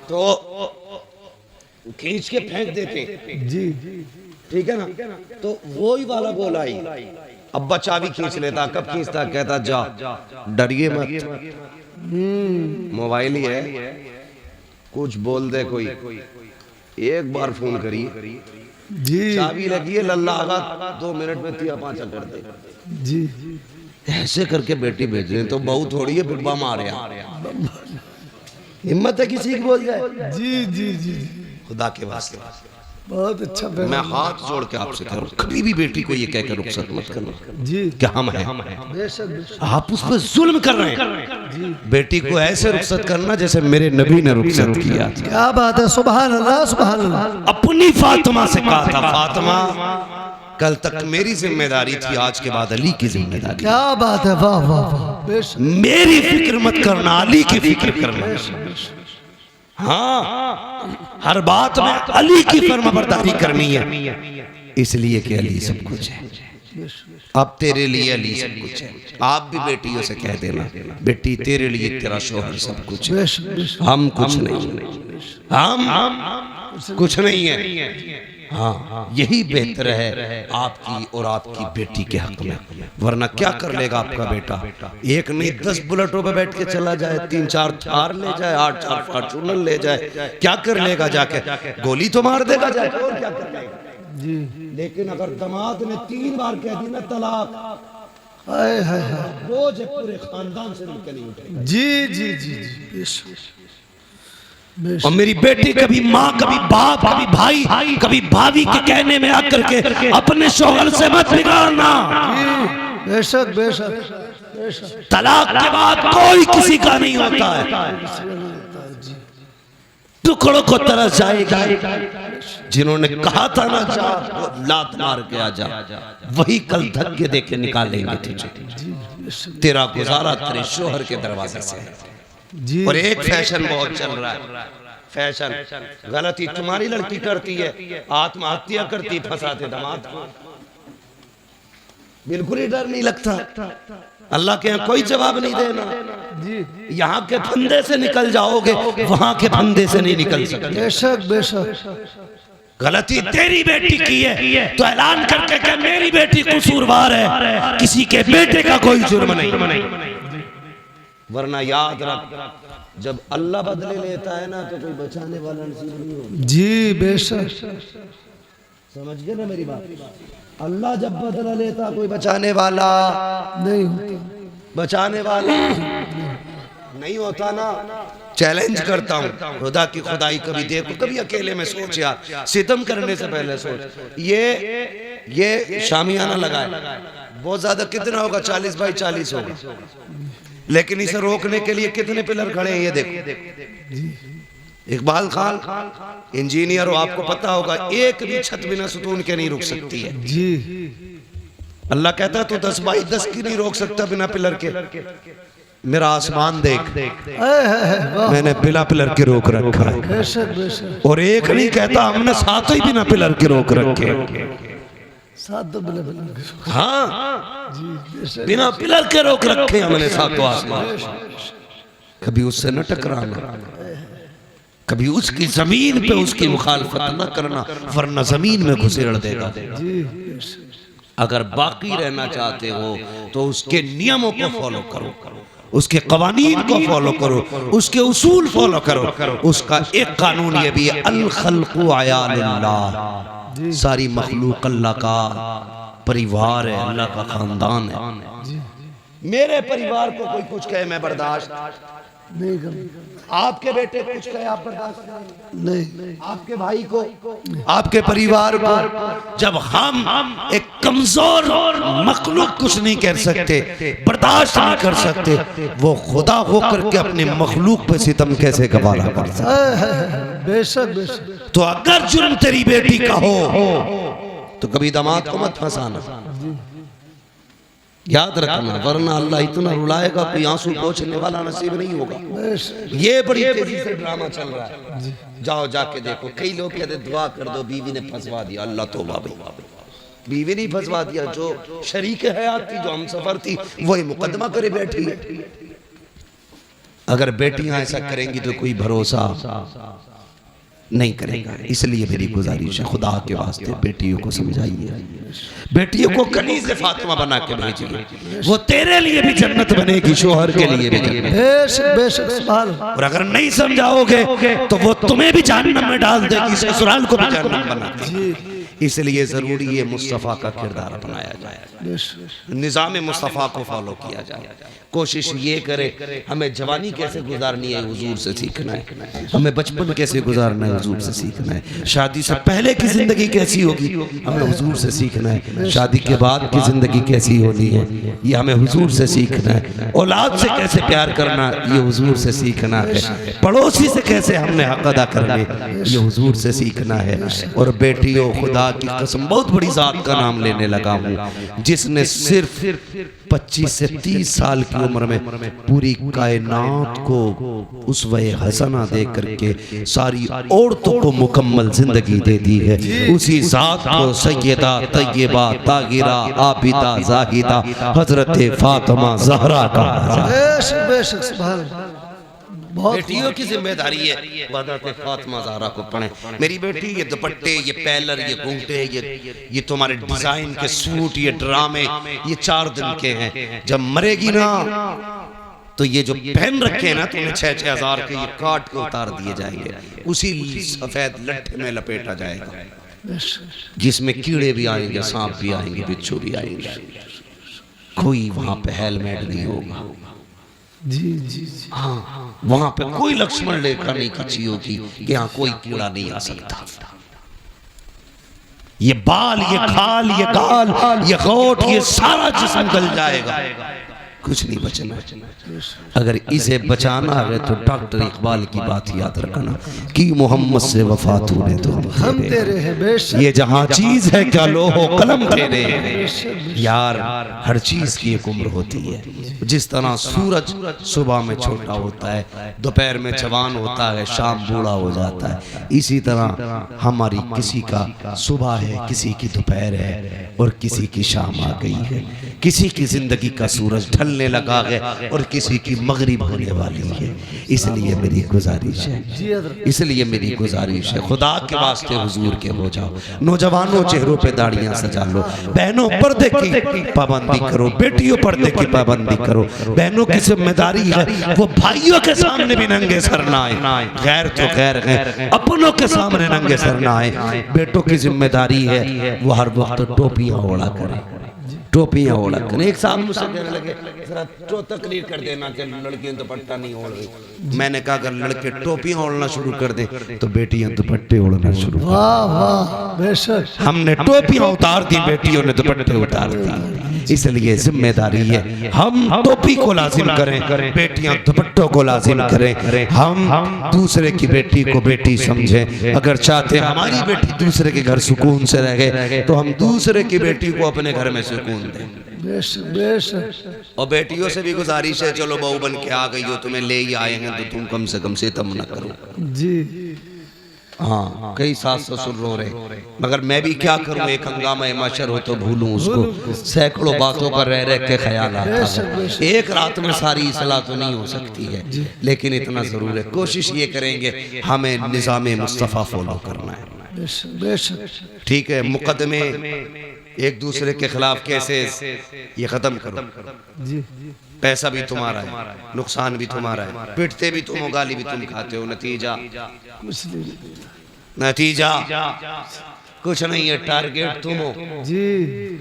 तो खींच के फेंक देते, जी ठीक है ना? तो वो ही वाला गोला ही अब्बा चाबी खींच लेता। कब खींचता? कहता जा डरिए मत, मोबाइल ही है, कुछ बोल दे कोई, एक बार फोन करिए, जी चाबी लगी है लल्ला आगा 2 मिनट में 3-5 कर दे। जी ऐसे करके बेटी भेज रहे तो बहू थोड़ी है फिर बम आ रहा। हिम्मत है किसी की बोल जाए? जी जी जी खुदा के वास्ते बहुत अच्छा मैं पैगाम। हाथ जोड़ के आपसे कह रहा हूँ, कभी भी बेटी को ये कहकर रुखसत मत करना जी कि हम हैं। बेशक बेशक आप उस पर जुल्म कर रहे हैं। बेटी को ऐसे रुखसत करना जैसे मेरे नबी ने रुखसत किया। क्या बात है, सुभान अल्लाह सुभान अल्लाह। अपनी फातिमा से कहा था, फातिमा कल तक मेरी जिम्मेदारी थी, आज के बाद अली की जिम्मेदारी। क्या बात है, वाह वाह वाह, बेशक मेरी फिक्र मत करना, अली की फिक्र करना। हाँ, हर बात में अली की फर्माबरदारी करनी है, इसलिए कि अली सब कुछ है। अब तेरे लिए अली सब कुछ है। आप भी बेटियों से कह देना, बेटी तेरे लिए तेरा शोहर सब कुछ है, बेशक बेशक। हम कुछ नहीं, हम कुछ नहीं है। हाँ, यही बेहतर है आपकी और आपकी बेटी के हक में। वरना क्या कर लेगा आपका बेटा? एक नहीं 10 बुलेटों पे बैठ के चला जाए, 3-4 थार ले जाए, 8-4 फॉर्च्यूनर ले जाए, क्या कर लेगा? जाके गोली तो मार देगा जाके, और क्या कर लेगा? जी लेकिन अगर दामाद ने 3 बार कह दी ना तलाक, हाय हाय हाय, रोज पूरे खानदान से निकली उठेगी। जी जी जी जी बेशक बेशक। और मेरी बेटी कभी माँ, कभी बाप, कभी भाई, कभी भाभी के कहने में आकर के अपने शौहर से मत बिगाड़ना। जी बेशक बेशक बेशक। तलाक के बाद कोई किसी का नहीं होता है, टुकड़ों को तरस जाएगा। जिन्होंने कहा था ना जा, वो लात मार के आ जा, वही कल धक्के दे के निकालेंगे तुझे। तेरा गुजारा तेरे शोहर के दरवाजे से है। जी और एक फैशन बहुत चल रहा है, फैशन गलती तुम्हारी लड़की करती है, आत्महत्या करती, फंसाते दामाद को। बिल्कुल ही डर नहीं लगता। अल्लाह के यहाँ कोई जवाब नहीं देना। जी यहाँ के फंदे से निकल जाओगे, वहां के फंदे से नहीं निकल सकते। बेशक बेशक। गलती तेरी बेटी की है तो ऐलान करके कि मेरी बेटी कसूरवार है, किसी के बेटे का कोई जुर्म नहीं। वरना याद रख, जब अल्लाह बदले लेता है ना तो कोई बचाने वाला नसीब नहीं होगा। जी बेशक। समझ गए ना मेरी बात? अल्लाह जब बदला लेता कोई बचाने वाला नहीं होता, बचाने वाला नहीं होता ना। चैलेंज करता हूँ, खुदा की खुदाई कभी देखो, कभी अकेले में सोच यार, सितम करने से पहले सोच। ये शामियाना लगाए, बहुत ज्यादा कितना होगा? 40 बाई 40 होगा, लेकिन इसे रोकने के लिए कितने पिलर खड़े हैं ये देखो। इकबाल खान इंजीनियर हो, आपको पता होगा, एक भी छत बिना सुतून के नहीं रुक सकती है। जी अल्लाह कहता तू 10 बाई 10 की नहीं रोक सकता बिना पिलर के। मेरा आसमान देख, हाय हाय हाय, वाह मैंने बिना पिलर के रोक रखा है। बेशक बेशक। और एक नहीं कहता, हमने सातों ही बिना पिलर के रोक रखे। साथ दो बिले बिले। हाँ, जी बेशक। बिना पिलर के रोक रखे हमने सातों आसमान। कभी उससे न टकराना, कभी उसकी जमीन पे उसकी मुखालफत न करना, वरना जमीन में घुसेड़ देगा। जी बेशक। अगर बाकी रहना चाहते हो तो उसके नियमों को फॉलो करो, उसके कवानीन को फॉलो करो, उसके उसूल फॉलो करो। उसका एक कानून ये भी है, अल खल्क़ु अयालुल्लाह, सारी मखलूक अल्लाह का परिवार है, अल्लाह का खानदान है। मेरे परिवार को कोई कुछ कहे मैं बर्दाश्त नहीं कर, आपके बेटे कुछ कहे आप बर्दाश्त नहीं, आपके भाई को, आपके परिवार को। जब हम एक कमजोर मखलूक कुछ नहीं कर सकते, बर्दाश्त नहीं कर सकते, वो खुदा होकर के अपने मखलूक पे सितम कैसे गवारा कर सकता? हाय हाय हाय, बेशक बेशक। तो अगर जुर्म तेरी बेटी का हो तो कभी दामाद को मत फंसाना, याद रखना, वरना अल्लाह इतना रुलाएगा कोई आंसू पोंछने वाला नसीब नहीं होगा। ये बड़ी तेजी से ड्रामा चल रहा है, जाओ जाके देखो। कई लोग कहते दुआ कर दो, बीवी ने फंसवा दिया। अल्लाह तौबा भाई, बीवी नहीं फंसवा दिया, जो शरीक हयात थी, जो हम सफर थी, वही मुकदमा करे बैठी है। अगर बेटियां ऐसा करेंगी तो कोई भरोसा नहीं करेगा। इसलिए मेरी गुजारिश है, खुदा के वास्ते बेटियों को समझाइए, बेटियों को कनीज़ फातिमा बना के भेजिए, वो तेरे लिए भी जन्नत बनेगी, शोहर के लिए भी जन्नत। बेशक बेशक सुभान। और अगर नहीं समझाओगे तो वो तुम्हें भी जहन्नम में डाल देगी, ससुराल को भी जहन्नम बना देगी। इसलिए जरूरी है मुस्तफ़ा का किरदार अपनाया जाए, निज़ाम मुस्तफ़ा को फॉलो किया जाए। कोशिश ये करे हमें जवानी कैसे गुजारनी है हुजूर से सीखना है, हमें बचपन कैसे गुजारना है हुजूर से सीखना है, शादी से पहले की जिंदगी कैसी होगी हमें हुजूर से सीखना है, शादी के बाद की जिंदगी कैसी होनी है ये हमें हुजूर से सीखना है, औलाद से कैसे प्यार करना ये हुजूर से सीखना है, पड़ोसी से कैसे हमने हक अदा करने ये हुजूर से सीखना है। और बेटियों खुदा की कसम बहुत बड़ी जात का नाम लेने लगा हूँ जिसने सिर्फ 25 से 30 साल की उम्र में पूरी कायनात को उसवे हसना दे करके सारी औरतों को मुकम्मल जिंदगी दे दी है, उसी जात को सैयदा तैयबा ताहिरा आबिदा जाहिदा हजरत फातिमा ज़हरा का बेशक बेशक सुभान अल्लाह। बहुत बेटियों की जिम्मेदारी है हजरत फातिमा ज़हरा को पढ़ें। मेरी बेटी ये दुपट्टे ये पैलर ये घूंघटे ये तुम्हारे डिजाइन के सूट ये ड्रामे ये 4 दिन के हैं, जब मरेगी ना तो ये जो पहन रखे हैं ना तुम्हें 6-6 हज़ार के ये काट के उतार दिए जाएंगे, उसी सफेद लट्ठे में लपेटा जाएगा जिसमें कीड़े भी आएंगे, सांप भी आएंगे, बिच्छू भी आएंगे, कोई वहां पे हेलमेट नहीं होगा। जी जी जी हाँ वहां पे कोई लक्ष्मण रेखा नहीं खींची होगी कि यहाँ कोई कीड़ा नहीं आ सकता। ये बाल ये खाल ये गाल ये होठ ये सारा जिस्म गल जाएगा, कुछ नहीं बचना। अगर इसे बचाना है तो डॉक्टर इकबाल की बात याद रखना कि मोहम्मद से वफा तूने तो हम तेरे हैं बेशक, ये जहां चीज है क्या लोहो कलम तेरे हैं यार, हर चीज की एक उम्र होती है। जिस तरह सूरज सुबह में छोटा होता है, दोपहर में जवान होता है, शाम बूढ़ा हो जाता है, इसी तरह हमारी किसी का सुबह है, किसी की दोपहर है और किसी की शाम आ गई है, किसी की जिंदगी का सूरज ढलने लगा है और किसी की मगरिब होने वाली है। इसलिए मेरी गुजारिश है, इसलिए मेरी गुजारिश है खुदा के वास्ते हुजूर के हो जाओ। नौजवानों चेहरों पे दाढ़ियां सजा लो, बहनों पर्दे की पाबंदी करो, बेटियों पर्दे की पाबंदी करो। बहनों की जिम्मेदारी है वो भाइयों के सामने भी नंगे सर ना आए, गैर तो गैर है, अपनों के सामने नंगे सर ना आए। बेटों की जिम्मेदारी है वो हर वक्त टोपियां ओढ़ा करें, टोपियां ओढ़ा करें। एक साहब मुझसे कहने लगे जरा तो तकरीर कर देना कि लड़कियां दुपट्टा नहीं ओढ़ रही। मैंने कहा अगर लड़के टोपियां ओढ़ना शुरू कर दें तो बेटियां दुपट्टे ओढ़ना शुरू कर। वाह वाह बेशक, हमने टोपियां उतार दी, बेटियों ने दुपट्टे उतार दी। इसलिए जिम्मेदारी है हम टोपी को लाजिम करें, बेटियां दुपट्टों को लाजिम करें। हम दूसरे की बेटी को बेटी समझें। अगर चाहते हैं हमारी बेटी दूसरे के घर सुकून से रहे तो हम दूसरे की बेटी को अपने घर में सुकून दें। बेशक बेशक। और बेटियों से भी गुजारिश है चलो बहू बन के आ गई हो, तुम्हें ले ही आए हैं तो तुम कम से कम सितम न करो। जी हाँ कई सास ससुर रो रहे, मगर मैं भी क्या करूं, एक हंगामा मशर हो तो भूलूं उसको। सैकड़ों बातों पर रह रह के ख्याल आता है, एक रात में सारी इस्लाह तो नहीं हो सकती है, लेकिन इतना जरूर है कोशिश ये करेंगे हमें निज़ाम मुस्तफ़ा फॉलो करना है। बेशक बेशक। ठीक है, मुकदमे एक दूसरे के खिलाफ कैसे ये खत्म करो। जी पैसा भी तुम्हारा है, नुकसान भी तुम्हारा है, पिटते भी तुम हो, गाली भी तुम खाते हो, नतीजा कुछ नहीं। नतीजा कुछ नहीं है, टारगेट तुम हो। जी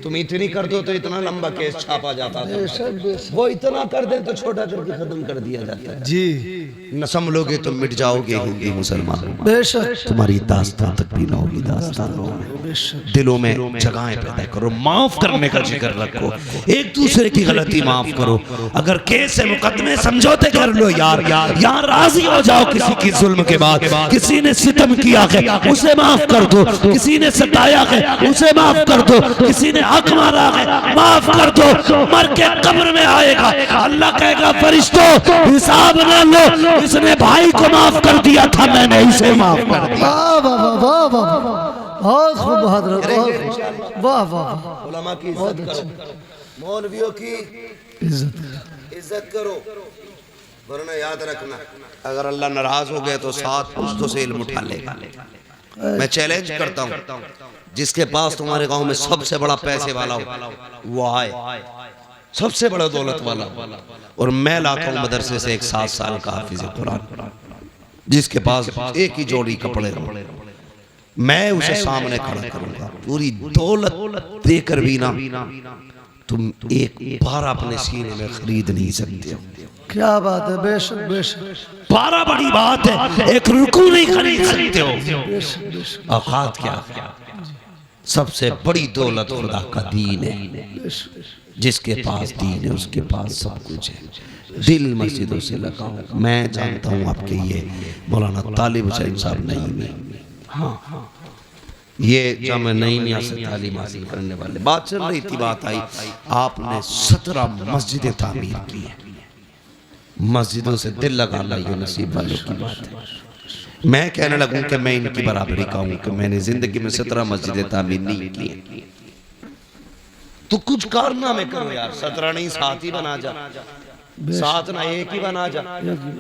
तुम इतनी कर दो तो इतना लंबा केस छापा जाता था, बेशक बेशक। वो इतना कर दे तो छोटा करके खत्म कर दिया जाता है। जी न संभलोगे तो मिट जाओगे हिंदी मुसलमानों, बेशक तुम्हारी दास्तान तक भी ना होगी दास्तानों में। बेशक। दिलों में जगहें पैदा करो, माफ करने का जिक्र रखो, एक दूसरे की गलती माफ करो। अगर केस है मुकदमे समझौते कर लो यार, यार राजी हो जाओ। किसी की जुल्म के बाद किसी ने सितम किया है उसे माफ कर दो, किसी ने सताया है उसे माफ कर दो, किसी ने हक मारा है माफ कर दो। मर के कब्र में आएगा, अल्लाह कहेगा फरिश्तों हिसाब न लो, इसने भाई को माफ कर दिया था, मैंने इसे माफ कर दिया। वाह वाह वाह वाह वाह, बहुत खूब हजरत, वाह वाह। उलमा की इज्जत करो, मौलवियों की इज्जत करो, वरना याद रखना अगर अल्लाह नाराज हो गया तो 7 पुश्तों से इल्म उठा लेगा। मैं चैलेंज करता हूँ जिसके पास तुम्हारे गांव में सबसे बड़ा पैसे वाला हो वो आए, सबसे बड़ा दौलत वाला, और मैं लाता हूँ मदरसे से एक 7 साल का हाफिज कुरान जिसके पास एक ही जोड़ी कपड़े हो, मैं उसे सामने खड़ा करूंगा, पूरी दौलत देकर भी ना तुम एक बार अपने सीने में खरीद नहीं सकते हो। क्या बात है, बेशक बेशक। 12 बड़ी बात है, एक रुकू नहीं खरीद सकते हो। बेशक बेशक औकात क्या? सबसे बड़ी दौलत खुदा का दीन है। बेशक। जिसके पास दीन है उसके पास सब कुछ है। दिल मस्जिदों से लगाओ। मैं जानता हूँ आपके ये मौलाना तालिब हुसैन साहब नहीं में, हाँ ये जामे नहीं से तालीम हासिल करने वाले, बात चल रही थी, बात आई आपने 17 मस्जिदें तामीर की है। मस्जिदों से दिल लगाना ये नसीब वालों की बात है। मैं कहने लगूं कि मैं इनकी बराबरी का हूं कि मैंने जिंदगी में 17 मस्जिदें तामीर नहीं की है। तो कुछ कारनामे करो यार, 17 नहीं 7 ही बना जा, 7 ना 1 ही बना जा,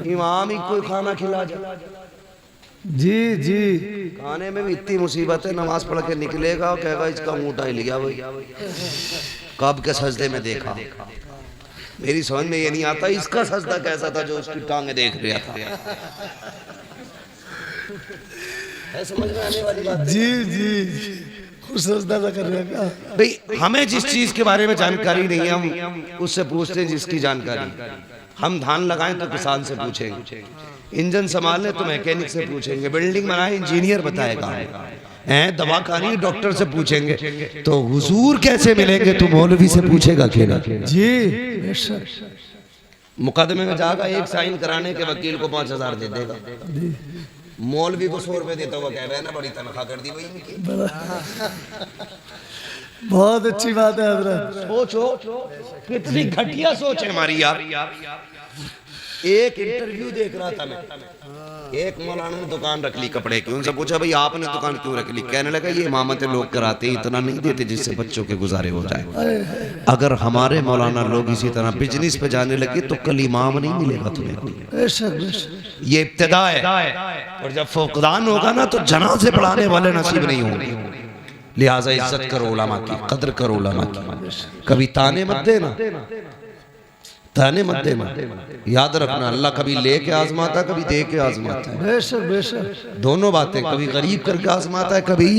इमाम ही कोई खाना खिला जा। जी जी। खाने में भी इतनी मुसीबत है, नमाज पढ़ के निकलेगा और कहेगा इसका ऊँटा ही लिया भाई, कब के सजदे में देखा। मेरी समझ में ये नहीं आता इसका सजदा कैसा था जो उसकी टांगे देख रहा था। समझ में आने वाली बात। जी जी, खुद सजदा कर रहे हैं भाई। हमें जिस चीज के बारे में जानकारी नहीं है हम उससे पूछते हैं जिसकी जानकारी। हम धान लगाएं तो किसान से पूछेंगे, इंजन संभालने तो मैकेनिक से पूछेंगे, बिल्डिंग बनाए इंजीनियर बताएगा, दवा खानी डॉक्टर से पूछेंगे। तो हुजूर कैसे मिलेंगे तो मौलवी से पूछेगा अकेला। जी। मुकदमे में जाएगा, एक साइन कराने के वकील को 5000 दे देगा, मौलवी को 100 रुपए देता हुआ कह रहा है ना बड़ी तनख्वाह कर दी भाई। बहुत अच्छी बात है हजरत। सोचो कितनी घटिया सोच है हमारी यार। एक इंटरव्यू देख रहा था मैं, एक मौलाना ने दुकान रख ली कपड़े की, उनसे पूछा भाई आपने दुकान क्यों रख ली? कहने लगा ये इमामतें लोग कराते हैं, इतना नहीं देते जिससे बच्चों के गुजारे हो जाए। अगर हमारे मौलाना लोग इसी तरह बिजनेस पे जाने लगे तो कल इमाम नहीं मिलेगा तुम्हें कोई। ये इब्तिदा है, और जब फौकदान होगा ना तो जनाजे पढ़ाने वाले नसीब नहीं होंगे। लिहाजा इज्जत करो उलमा की, कदर करो उलमा की। कभी ताने मत देना, ताने मत देना। याद रखना अल्लाह कभी लेके आजमाता, कभी दे के आजमाता है। बेशक बेशक। दोनों बातें, कभी गरीब करके आजमाता है, कभी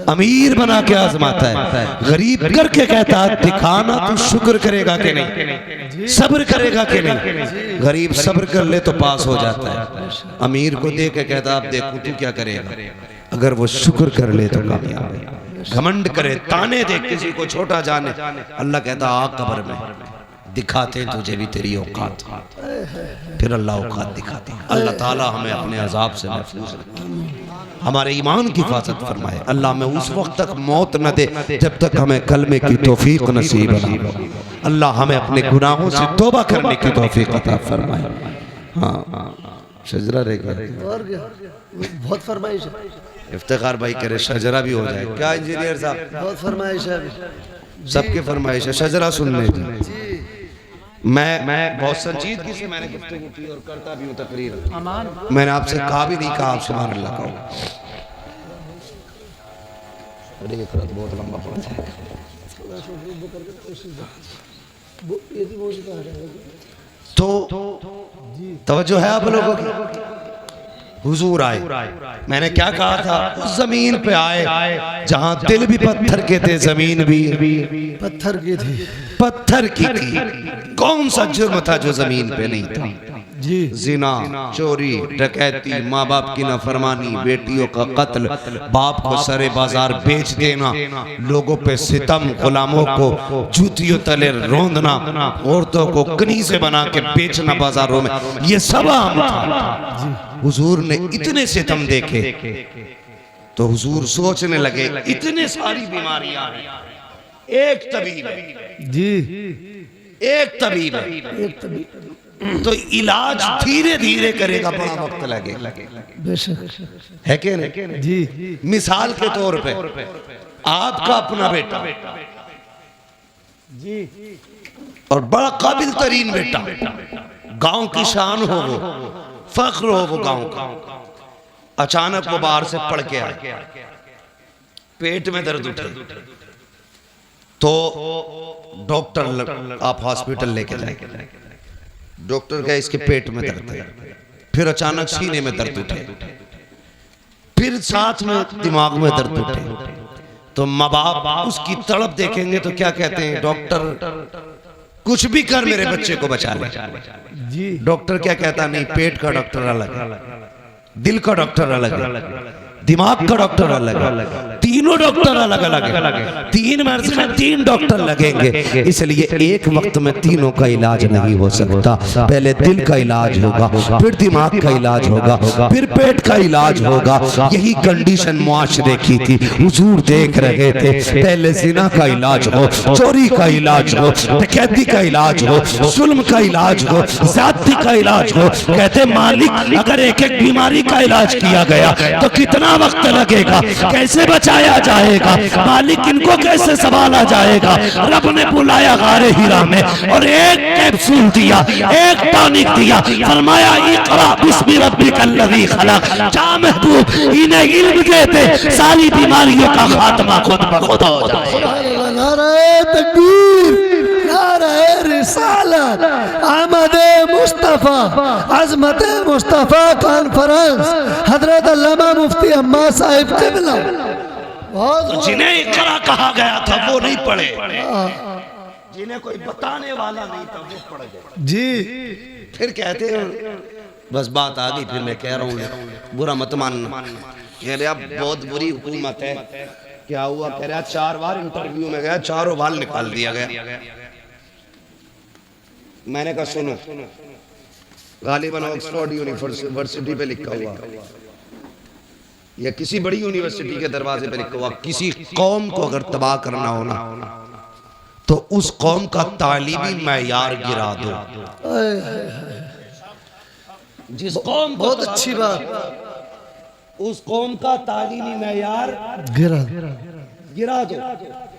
अमीर बना के आजमाता है। गरीब करके कहता है दिखाना तू शुक्र करेगा कि नहीं, सब्र करेगा कि नहीं। गरीब सब्र कर ले तो पास हो जाता है। अमीर को दे के कहता अब देखो तू क्या करेगा, अगर वो शुक्र कर ले तो कामयाब है। घमंड करे, ताने दे, किसी को छोटा जाने, अल्लाह कहता आ कब्र में दिखाते हैं तुझे भी तेरी औकात, फिर अल्लाह औकात दिखाते हैं। अल्लाह ताला हमें अपने अजाब से महफूज रखे, हमारे ईमान की हिफाजत फरमाए। अल्लाह हमें उस वक्त तक मौत न दे जब तक हमें कलमे की तौफीक नसीब न हो। अल्लाह हमें अपने गुनाहों से तौबा करने की तौफीक अता फरमाए। हाँ शजरा रह गया और क्या, बहुत फरमाइश है। इफ्तिखार भाई करे शजरा भी हो जाए क्या इंजीनियर साहब? बहुत फरमाइश है, सबके फरमाइश है, शजरा सुनने की। मैं बहुत संजीदगी से मैंने गुफ्तगू की और करता भी हूँ तकरीर। मैंने आपसे कहा भी नहीं कहा आप सुभान अल्लाह कहो। बहुत लंबा पड़ता है। तो तवज्जो है आप लोगों की? हुजूर आए, मैंने क्या कहा था, उस जमीन पे आए जहां दिल भी पत्थर के थे, जमीन भी पत्थर की थी, पत्थर की थी। कौन सा जुर्म था जो जमीन पे नहीं था? जी। जिना, चोरी, डकैती, माँ बाप की नाफरमानी, बेटियों का कत्ल, बाप को सरे बाजार बेच देना, लोगों पे सितम, गुलामों को जूतियों तले रोंदना, औरतों को कनीज़े बना के बेचना बाजारों में, ये सब आम था। हुजूर ने इतने सितम देखे तो हुजूर सोचने लगे इतने सारी बीमारियां हैं, एक तबीब है जी, एक तबीब है, एक तबीब तो इलाज धीरे धीरे करेगा, बड़ा वक्त लगेगा। बेशक है कि नहीं? जी। मिसाल के तौर पे आपका अपना बेटा जी और बड़ा काबिल तरीन बेटा, गांव की शान हो वो, फख्र हो वो गांव का, अचानक वो बाहर से पढ़ के आए, पेट में दर्द उठे तो डॉक्टर आप हॉस्पिटल लेके जाए, डॉक्टर कहे इसके पेट में दर्द है, फिर अचानक सीने में दर्द उठे, फिर साथ में दिमाग में दर्द उठे, तो माँ बाप उसकी तड़प देखेंगे तो क्या कहते हैं, डॉक्टर कुछ भी कर मेरे बच्चे को बचा ले। जी डॉक्टर क्या कहता, नहीं पेट का डॉक्टर अलग है, दिल का डॉक्टर अलग है, दिमाग का डॉक्टर अलग है, तीनों डॉक्टर अलग अलग है। 3 महीने में 3 डॉक्टर लगेंगे, इसलिए एक वक्त में तीनों का इलाज नहीं हो सकता। पहले दिल का इलाज होगा, फिर दिमाग का इलाज होगा, फिर पेट का इलाज होगा। यही कंडीशन मुआशरे की थी। हुजूर देख रहे थे, पहले जिना का इलाज हो, चोरी का इलाज हो, डकैती का इलाज हो, जुल्म का इलाज हो, ज़्यादती का इलाज हो। कहते मालिक अगर एक एक बीमारी का इलाज किया गया तो कितना वक्त लगेगा, कैसे बचाया जाएगा, मालिक इनको कैसे संभाला जाएगा। रब ने बुलाया गारे हिरा में और एक कैप्सूल दिया, एक टॉनिक दिया, फरमाया इक़रा बिस्मि रब्बिकल लज़ी खलक़। जा महबूब इन्हें इल्म देते, सारी बीमारियों का खात्मा खुद ब खुद हो जाए। नारे तकबीर, नारे रिसालत, अहमद मुस्तफा, अजमत मुस्तफा कॉन्फ्रेंस, हजरत अल्लामा मुफ्ती अम्मा साहिब क़िबला। तो जिन्हें इक़रा कहा गया था वो नहीं पढ़े, जिन्हें कोई बताने वाला नहीं था वो पढ़ गए। जी फिर कहते हैं बस बात आ गई, फिर मैं कह रहा हूँ बुरा मत मानना। कह रहे अब बहुत बुरी हुकूमत है। क्या हुआ? कह रहा 4 बार इंटरव्यू में गया, 4 बार निकाल दिया गया। मैंने कहा सुनो, गालिबन ऑक्सफोर्ड यूनिवर्सिटी पे लिखा हुआ या किसी बड़ी यूनिवर्सिटी के दरवाजे पे लिखा हुआ, किसी कौम को अगर तबाह करना हो ना तो उस कौम का तालीमी मैयार गिरा दो। जिस कौम, बहुत अच्छी बात, उस कौम का तालीमी मैयार गिरा दो।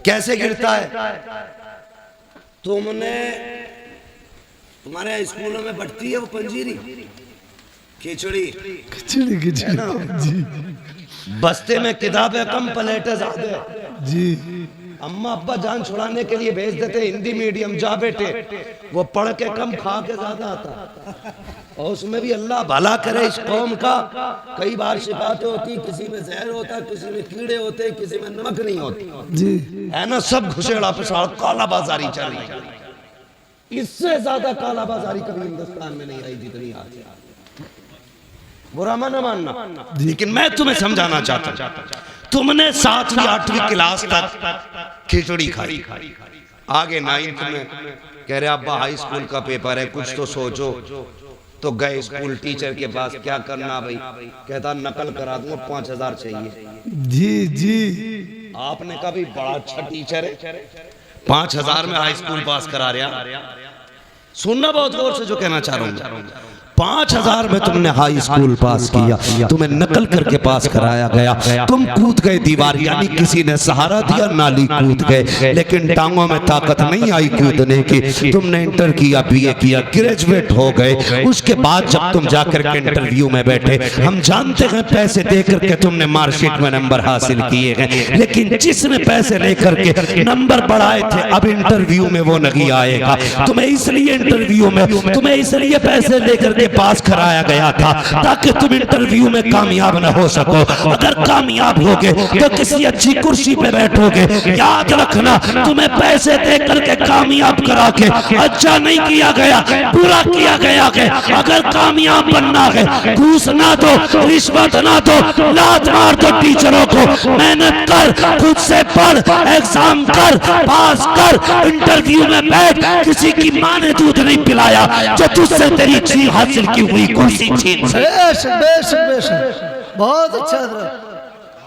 कैसे गिरता है? तुम्हारे स्कूलों में बढ़ती है वो पंजीरी, खिचड़ी खिचड़ी जी बस्ते में किताबें कम, प्लेटें ज्यादा जी। अम्मा अब्बा जान छुड़ाने के लिए भेज देते हिंदी मीडियम, जा बेटे, वो पढ़ के कम खा के ज्यादा आता। और उसमें भी अल्लाह भला करे इस कौम का, कई बार शिकायतें होती, किसी में जहर होता, किसी में कीड़े होते, किसी में नमक नहीं होती जी, है ना। सब घुसेड़ा पिसाड़ काला बाजारी चल रही है। इससे ज्यादा काला बाजारी कभी हिंदुस्तान में नहीं आई जितनी आज। बुरा मत मानना, लेकिन मैं तुम्हें समझाना चाहता हूं, तुमने 7वीं 8वीं क्लास तक खिचड़ी खाई, आगे 9th में कह रहे अब्बा हाई स्कूल का पेपर है, कुछ तो सोचो। तो गए स्कूल टीचर के पास, क्या करना भाई? कहता नकल करा दूंगा, 5000 चाहिए। जी जी। आपने कहा भी बड़ा अच्छा टीचर है, 5000 में हाई स्कूल पास करा रहा। सुनना बहुत गौर से जो कहना चाह रहा हूँ, 5000 में तुमने हाई स्कूल पास किया, तुम्हें नकल करके पास कराया गया, तुम कूद गए दीवार, यानी किसी ने सहारा दिया, नाली कूद गए, लेकिन टांगों में ताकत नहीं आई कूदने की। तुमने इंटर किया, बीए किया, ग्रेजुएट हो गए। उसके बाद जब तुम जाकर के इंटरव्यू में बैठे, हम जानते हैं पैसे दे करके तुमने मार्कशीट में नंबर हासिल किए हैं, लेकिन जिसने पैसे लेकर के नंबर बढ़ाए थे अब इंटरव्यू में वो नहीं आएगा। तुम्हें इसलिए इंटरव्यू में, तुम्हें इसलिए पैसे लेकर पास कराया गया था ताकि तुम इंटरव्यू में कामयाब न हो सको। अगर कामयाब होगे तो किसी अच्छी कुर्सी पे बैठोगे। याद रखना, तुम्हें पैसे दे करके कामयाब करा के अच्छा नहीं किया गया, पूरा किया गया है। अगर कामयाब बनना है, घूस ना दो, रिश्वत ना दो, लात मार दो टीचरों को, मेहनत कर, खुद से पढ़, एग्जाम कर, पास कर, इंटरव्यू में बैठ। किसी की माँ ने दूध नहीं पिलाया जो तुझसे तेरी चीज हासिल की हुई कुर्सी छीन। बेशक बेशक बेशक, बहुत अच्छा,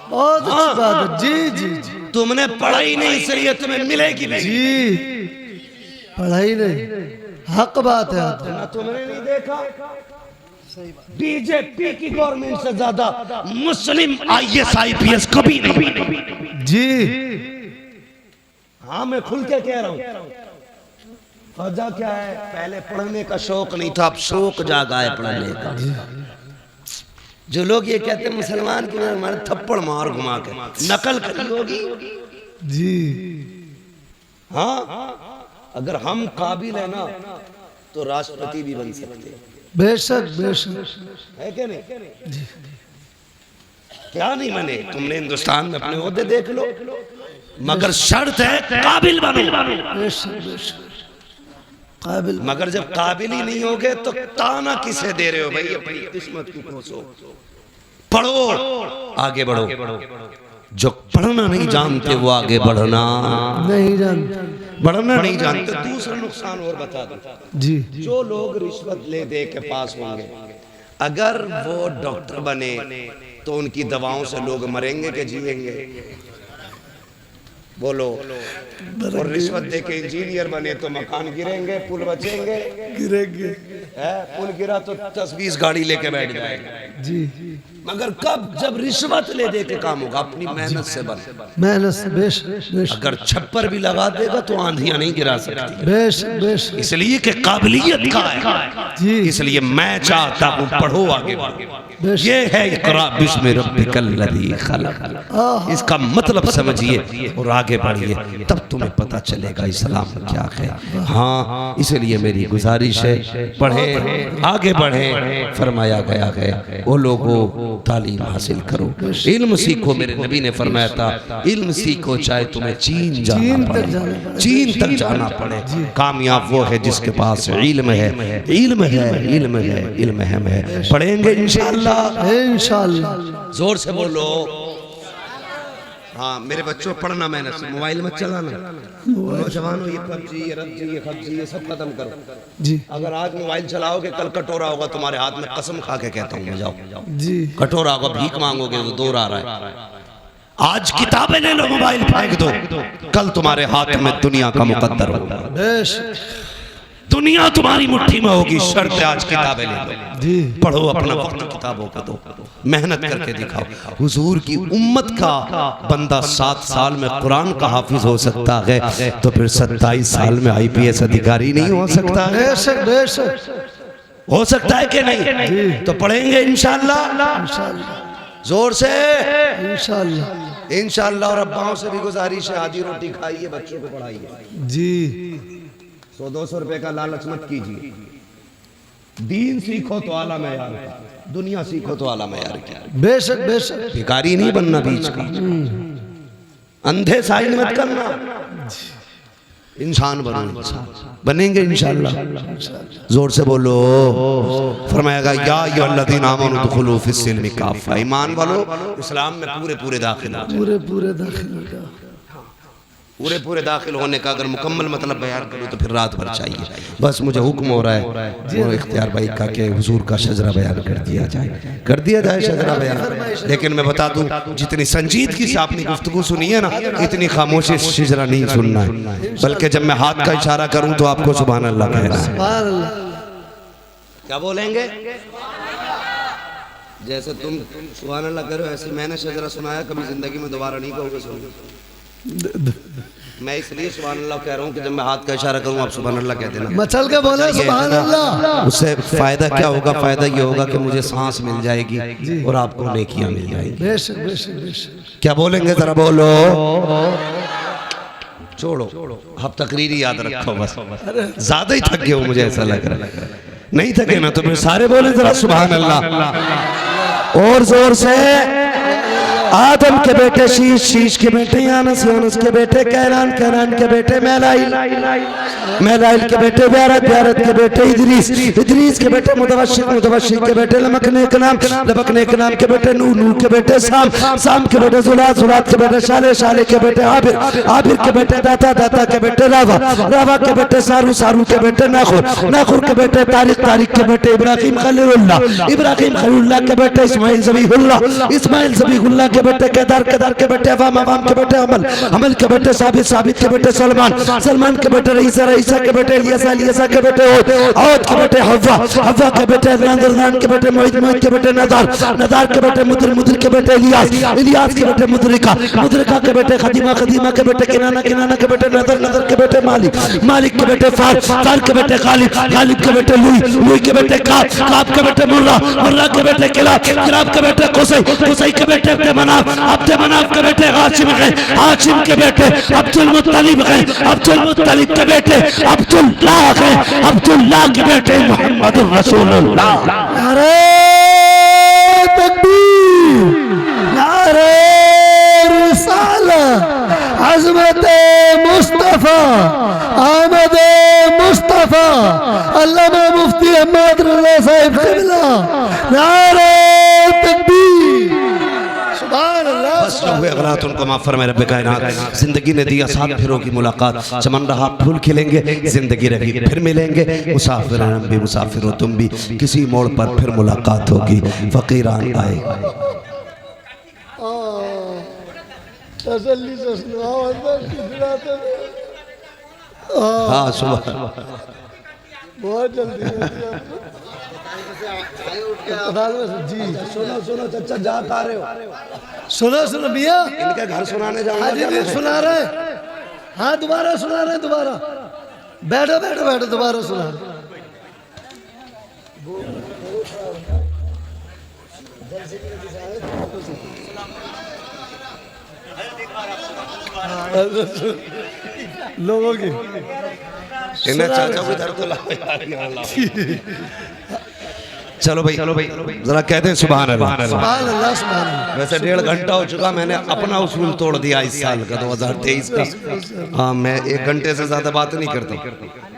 बहुत अच्छी बात है। जी जी जी। तुमने पढ़ाई नहीं, इसलिए तुम्हें मिलेगी नहीं। जी पढ़ाई नहीं, हक बात है। तुमने नहीं देखा बीजेपी की गवर्नमेंट से ज्यादा मुस्लिम IAS IPS कभी नहीं। जी हाँ, मैं खुल के कह रहा हूँ। वजह क्या है? पहले पढ़ने का शौक नहीं था, अब शौक जागा है पढ़ने का। जो लोग ये कहते हैं मुसलमान की हमारे थप्पड़ मार घुमा के नकल करी होगी। जी हाँ, अगर हम काबिल है ना तो राष्ट्रपति भी बन सकते हैं। बेशक बेशक, है क्या नहीं? क्या नहीं बने? तुमने हिंदुस्तान में अपने ओहदे देख लो, मगर शर्त है काबिल बनो। बेशक बेशक काबिल। मगर जब काबिल ही नहीं होगे तो ताना किसे दे रहे हो भाई? अपनी किस्मत को कोसो, पढ़ो, आगे बढ़ो। जो पढ़ना नहीं जानते वो आगे बढ़ना नहीं जानते, बढ़ना नहीं जानते। दूसरा नुकसान और बता दो जी। जो लोग रिश्वत ले दे के पास होंगे, अगर वो डॉक्टर बने तो उनकी दवाओं से लोग मरेंगे कि जिएंगे? बोलो। और रिश्वत दे के इंजीनियर बने तो मकान गिरेंगे, पुल बचेंगे? गिरेंगे पुल गिरा तो 10-20 गाड़ी लेके बैठ जाएंगे जी। मगर कब? जब रिश्वत ले दे के काम होगा। अपनी मेहनत से बने। मेहनत से बेशक बेशक। अगर छप्पर भी लगा देगा तो आंधियां नहीं गिरा सकती, बेशक बेशक। इसलिए कि काबिलियत का है। जी। इसलिए मैं चाहता हूँ पढ़ो, आगे बढ़ो। ये है इक़रा बिस्मि रब्बिकल लज़ी खलक़। इसका मतलब समझिए और आगे बढ़िए, तब तुम्हें पता चलेगा इस्लाम क्या है। हाँ, इसलिए मेरी गुजारिश है पढ़े, आगे बढ़े। फरमाया गया है वो लोगों तालीम हासिल करो, इल्म सीखो। मेरे नबी ने फरमाया था इल्म सीखो चाहे तुम्हें चीन जाना पड़े, चीन तक जाना पड़े। कामयाब वो है जिसके पास इल्म है, इल्म है, इल्म है, इल्म है। पढ़ेंगे इंशाअल्लाह, इंशाअल्लाह। जोर से बोलो। हाँ मेरे बच्चों, पढ़ना मेहनत से, मोबाइल मत चलाना। नौजवानों ये पबजी, ये रब्जी, ये खबजी, ये सब खत्म करो जी। अगर आज मोबाइल चलाओगे कल कटोरा होगा तुम्हारे हाथ में, कसम खा के कहता हूँ मैं। जाओ जी। कटोरा होगा, भीख मांगोगे तो दूर आ रहा है। आज किताबें ले लो, मोबाइल फेंक दो, कल तुम्हारे हाथ में दुनिया का मुकद्दर होगा। बेशक दुनिया तुम्हारी मुट्ठी में होगी। शर्त है आज किताबें ले लो, जी। पढ़ो, अपना वक्त किताबों को दो, मेहनत करके दिखाओ। हुजूर की उम्मत का बंदा 7 साल में कुरान का हाफिज हो सकता है, तो फिर 27 साल में IPS अधिकारी नहीं हो सकता है? बेशक बेशक। हो सकता है कि नहीं? तो पढ़ेंगे इंशाअल्लाह, इंशाअल्लाह जोर से इंशाअल्लाह इंशाअल्लाह। और अब्बाओं से भी गुजारिश है, आधी रोटी खाइए, बच्चों को पढ़ाइए। जी। 100-200 रुपए का लालच मत कीजिए। दीन सीखो तो आला मयार का, दुनिया सीखो तो आला मयार का। बेशक बेशक। भिखारी नहीं बनना बीच का, अंधे साइन मत करना, इंसान बनो, इंसान बनेंगे इंशाअल्लाह। जोर से बोलो। फरमाएगा या अय्युहल्लज़ीना आमनू दुखुलू फिस्सिल्मि काफ़ा। ईमान वालो, इस्लाम में पूरे पूरे दाखिल हो, पूरे पूरे दाखिल हो जाओ। पूरे पूरे दाखिल होने का अगर मुकम्मल मतलब बयान करूँ तो फिर रात भर चाहिए। बस मुझे हुक्म हो रहा है वो इख्तियार भाई का कि हुजूर का शजरा बयान कर दिया जाए, कर दिया जाए शजरा बयान। लेकिन मैं बता दूं, जितनी संजीदगी से आपने गुफ्तगू सुनी है ना, इतनी खामोशी से शजरा नहीं सुनना है, बल्कि जब मैं हाथ का इशारा करूँ तो आपको सुभान अल्लाह कहना है। सुभान अल्लाह। क्या बोलेंगे? जैसे तुम सुभान अल्लाह करो, ऐसे मैंने शजरा सुनाया, कभी जिंदगी में दोबारा नहीं कहोगे सुनो। मैं इसलिए सुभान अल्लाह कह रहा हूँ कि जब मैं हाथ का इशारा करूँ आप सुभान अल्लाह कह देना, मचल के बोले सुभान अल्लाह। उससे फायदा क्या होगा? फायदा ये होगा कि मुझे सांस मिल जाएगी और आपको नेकियां मिल जाएगी। बेशक बेशक बेशक। क्या बोलेंगे जरा बोलो। छोड़ो, आप तकरीरी याद रखो बस। ज्यादा ही थक गए हो मुझे ऐसा लग रहा है। नहीं थके ना तो फिर सारे बोले जरा सुभान अल्लाह और जोर से। आदम के बेटे शीश, शीश के बेटे यानस, यानस के बेटे कैरान, कैरान के बेटे मैलाइल, मैलाइल के बेटे ब्यारत, ब्यारत के बेटे इदरीस, इदरीस के बेटे मुतवशिर, मुतवशिर के बेटे लमकने के नाम, लमकने के नाम के बेटे नूह, नूह के बेटे साम, साम के बेटे जुलात, जुलात के बेटे शाले, शाले के बेटे आबिर, आबिर के बेटे दाता, दाता के बेटे रावा, रावा के बेटे सारू, सारू के बेटे नाखुर, नाखुर के बेटे तारिक, तारिक के बेटे इब्राहिम खलीलुल्लाह, इब्राहिम खलीलुल्लाह के बेटे इस्माइल ज़बीहुल्लाह, इस्माइल ज़बीहुल्लाह के बेटे केदार, केदार के बेटे अवाम, अवाम के बेटे अमल, अमल के बेटे साबित, साबित के बेटे सलमान, सलमान के बेटे रईसा, रईसा के बेटे इलियासा, इलियासा के बेटे औद, औद के बेटे हव्वा, हव्वा के बेटे अदनान, अदनान के बेटे मोहित, मोहित के बेटे नदार, नदार के बेटे मुद्र, मुद्र के बेटे इलियास, इलियास के बेटे मुद्रिका, मुद्रिका के बेटे खदीमा, खदीमा के बेटे किनाना, किनाना के बेटे नदर, नदर के बेटे मालिक, मालिक के बेटे फार, फार के बेटे गालिब, गालिब के बेटे लुई, लुई के बेटे काब, काब के बेटे मुर्रा, मुर्रा के बेटे किलाब, किलाब के बेटे कुसै, कुसै के बेटे अब्दुमनाफ, अब्दुमनाफ के बेटे हाशिम है, हाशिम के बेटे अब्दुल मुत्तलिब है, अब्दुल मुत्तलिब के बेटे अब्दुल्लाह है, अब्दुल्लाह के बेटे मोहम्मद रसूलुल्लाह। नारे तकबीर, नारे रिसालत, अजमत मुस्तफ़ा आमद मुस्तफ़ा अल्लामा मुफ्ती अहमद रज़ा साहिब क़िबला नारे तकबीर सुभान अल्लाह। बस जो हुए गलत उनको माफ फरमाए रब्बे कायनात। जिंदगी ने दिया सात फिरों की मुलाकात, चमन रहा फूल खिलेंगे, जिंदगी रही फिर मिलेंगे, मुसाफिर हम भी मुसाफिर हो तुम भी, किसी मोड़ पर फिर मुलाकात होगी, फकीरान आए। तसल्ली से सुनाओ अंदर खिलाते हाँ सुबह बहुत जल्दी जी। सुनो सुनो चाचा जात आ रहे हो, सुनो सुनो मियाँ इनके घर सुनाने जाऊंगा। हाँ जी जी सुना रहे, हाँ दोबारा सुना रहे, दोबारा बैठो बैठो बैठो, दोबारा सुना रहे। लोगों की इन्हें चाचा को इधर तो लाओ यार। चलो भाई जरा कहते हैं सुभान अल्लाह। सुभान अल्लाह सुभान अल्लाह। वैसे 1.5 घंटा हो चुका, मैंने अपना उसूल तोड़ दिया इस साल का 2023 का। हाँ मैं 1 घंटे से ज्यादा बात नहीं करता।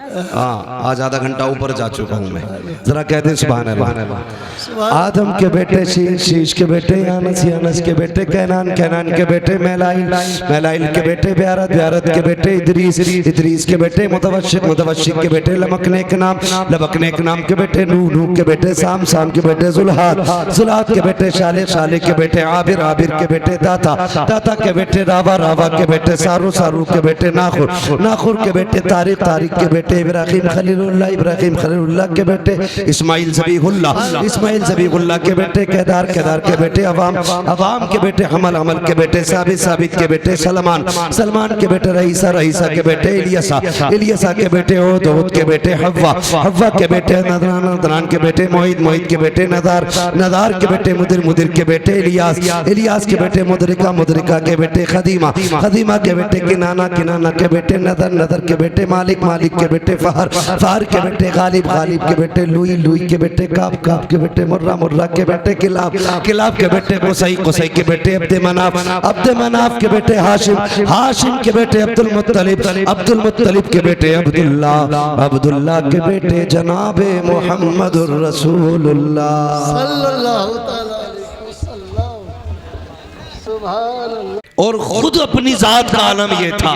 हाँ आज आधा घंटा ऊपर जा चुका हूँ मैं। जरा कहते हैं सुभान अल्लाह। आदम के बेटे शीश, शीश के बेटे यानस, यानस के बेटे कैनान, कैनान के बेटे मैलाइल, मैलाइल के बेटे ब्यारत, ब्यारत के बेटे इदरीस, इदरीस के बेटे मुतवशिक, मुतवशिक के बेटे लमकने के नाम, लमकने के नाम के बेटे नूह, नूह के बेटे साम, साम के बेटे जुल्हाद, जुल्हाद के बेटे शाले, शाले के बेटे आबिर, आबिर के बेटे दाता, दाता के बेटे रावा, रावा के बेटे सारू, सारू के बेटे नाखुर, नाखुर के बेटे तारिक, तारिक के बेटे इब्राहिम खलीलुल्लाह, इब्राहिम खलीलुल्लाह के बेटे इस्माइल ज़बीहुल्लाह, इस्माइल ज़बीहुल्लाह के बेटे केदार, केदार के बेटे अवाम, अवाम के बेटे हमल, हमल के बेटे साबित, साबित के बेटे सलमान, सलमान के बेटे रईसा, रईसा के बेटे इलियसा, इलियसा के बेटे ओद, ओद के बेटे हव्वा, हव्वा के बेटे नदरान, नदरान के बेटे मोहित, मोहित के बेटे नदार, नदार के बेटे मुदिर, मुदिर के बेटे इलियास, इलियास के बेटे मुदरिका, मुदरिका के बेटे खदीमा, खदीमा के बेटे किनाना, किनाना के बेटे नदर, नदर के बेटे मालिक, मालिक के बेटे फहर, फहर के बेटे गालिब, गालिब के बेटे लुई, लुई के बेटे काब, काब के बेटे मुर्रा, मुर्रा के बेटे किलाब, किलाब के बेटे कुसई, कुसई के बेटे अब्दे मनाफ, अब्दे मनाफ के बेटे हाशिम, हाशिम के बेटे अब्दुल मुत्तलिब, अब्दुल मुत्तलिब के बेटे अब्दुल्ला, अब्दुल्ला के बेटे जनाबे मुहम्मदुर रसूलुल्लाह सल्लल्लाहु तआला अलैहि वसल्लम। सुभान अल्लाह। और खुद अपनी जात का आलम ये था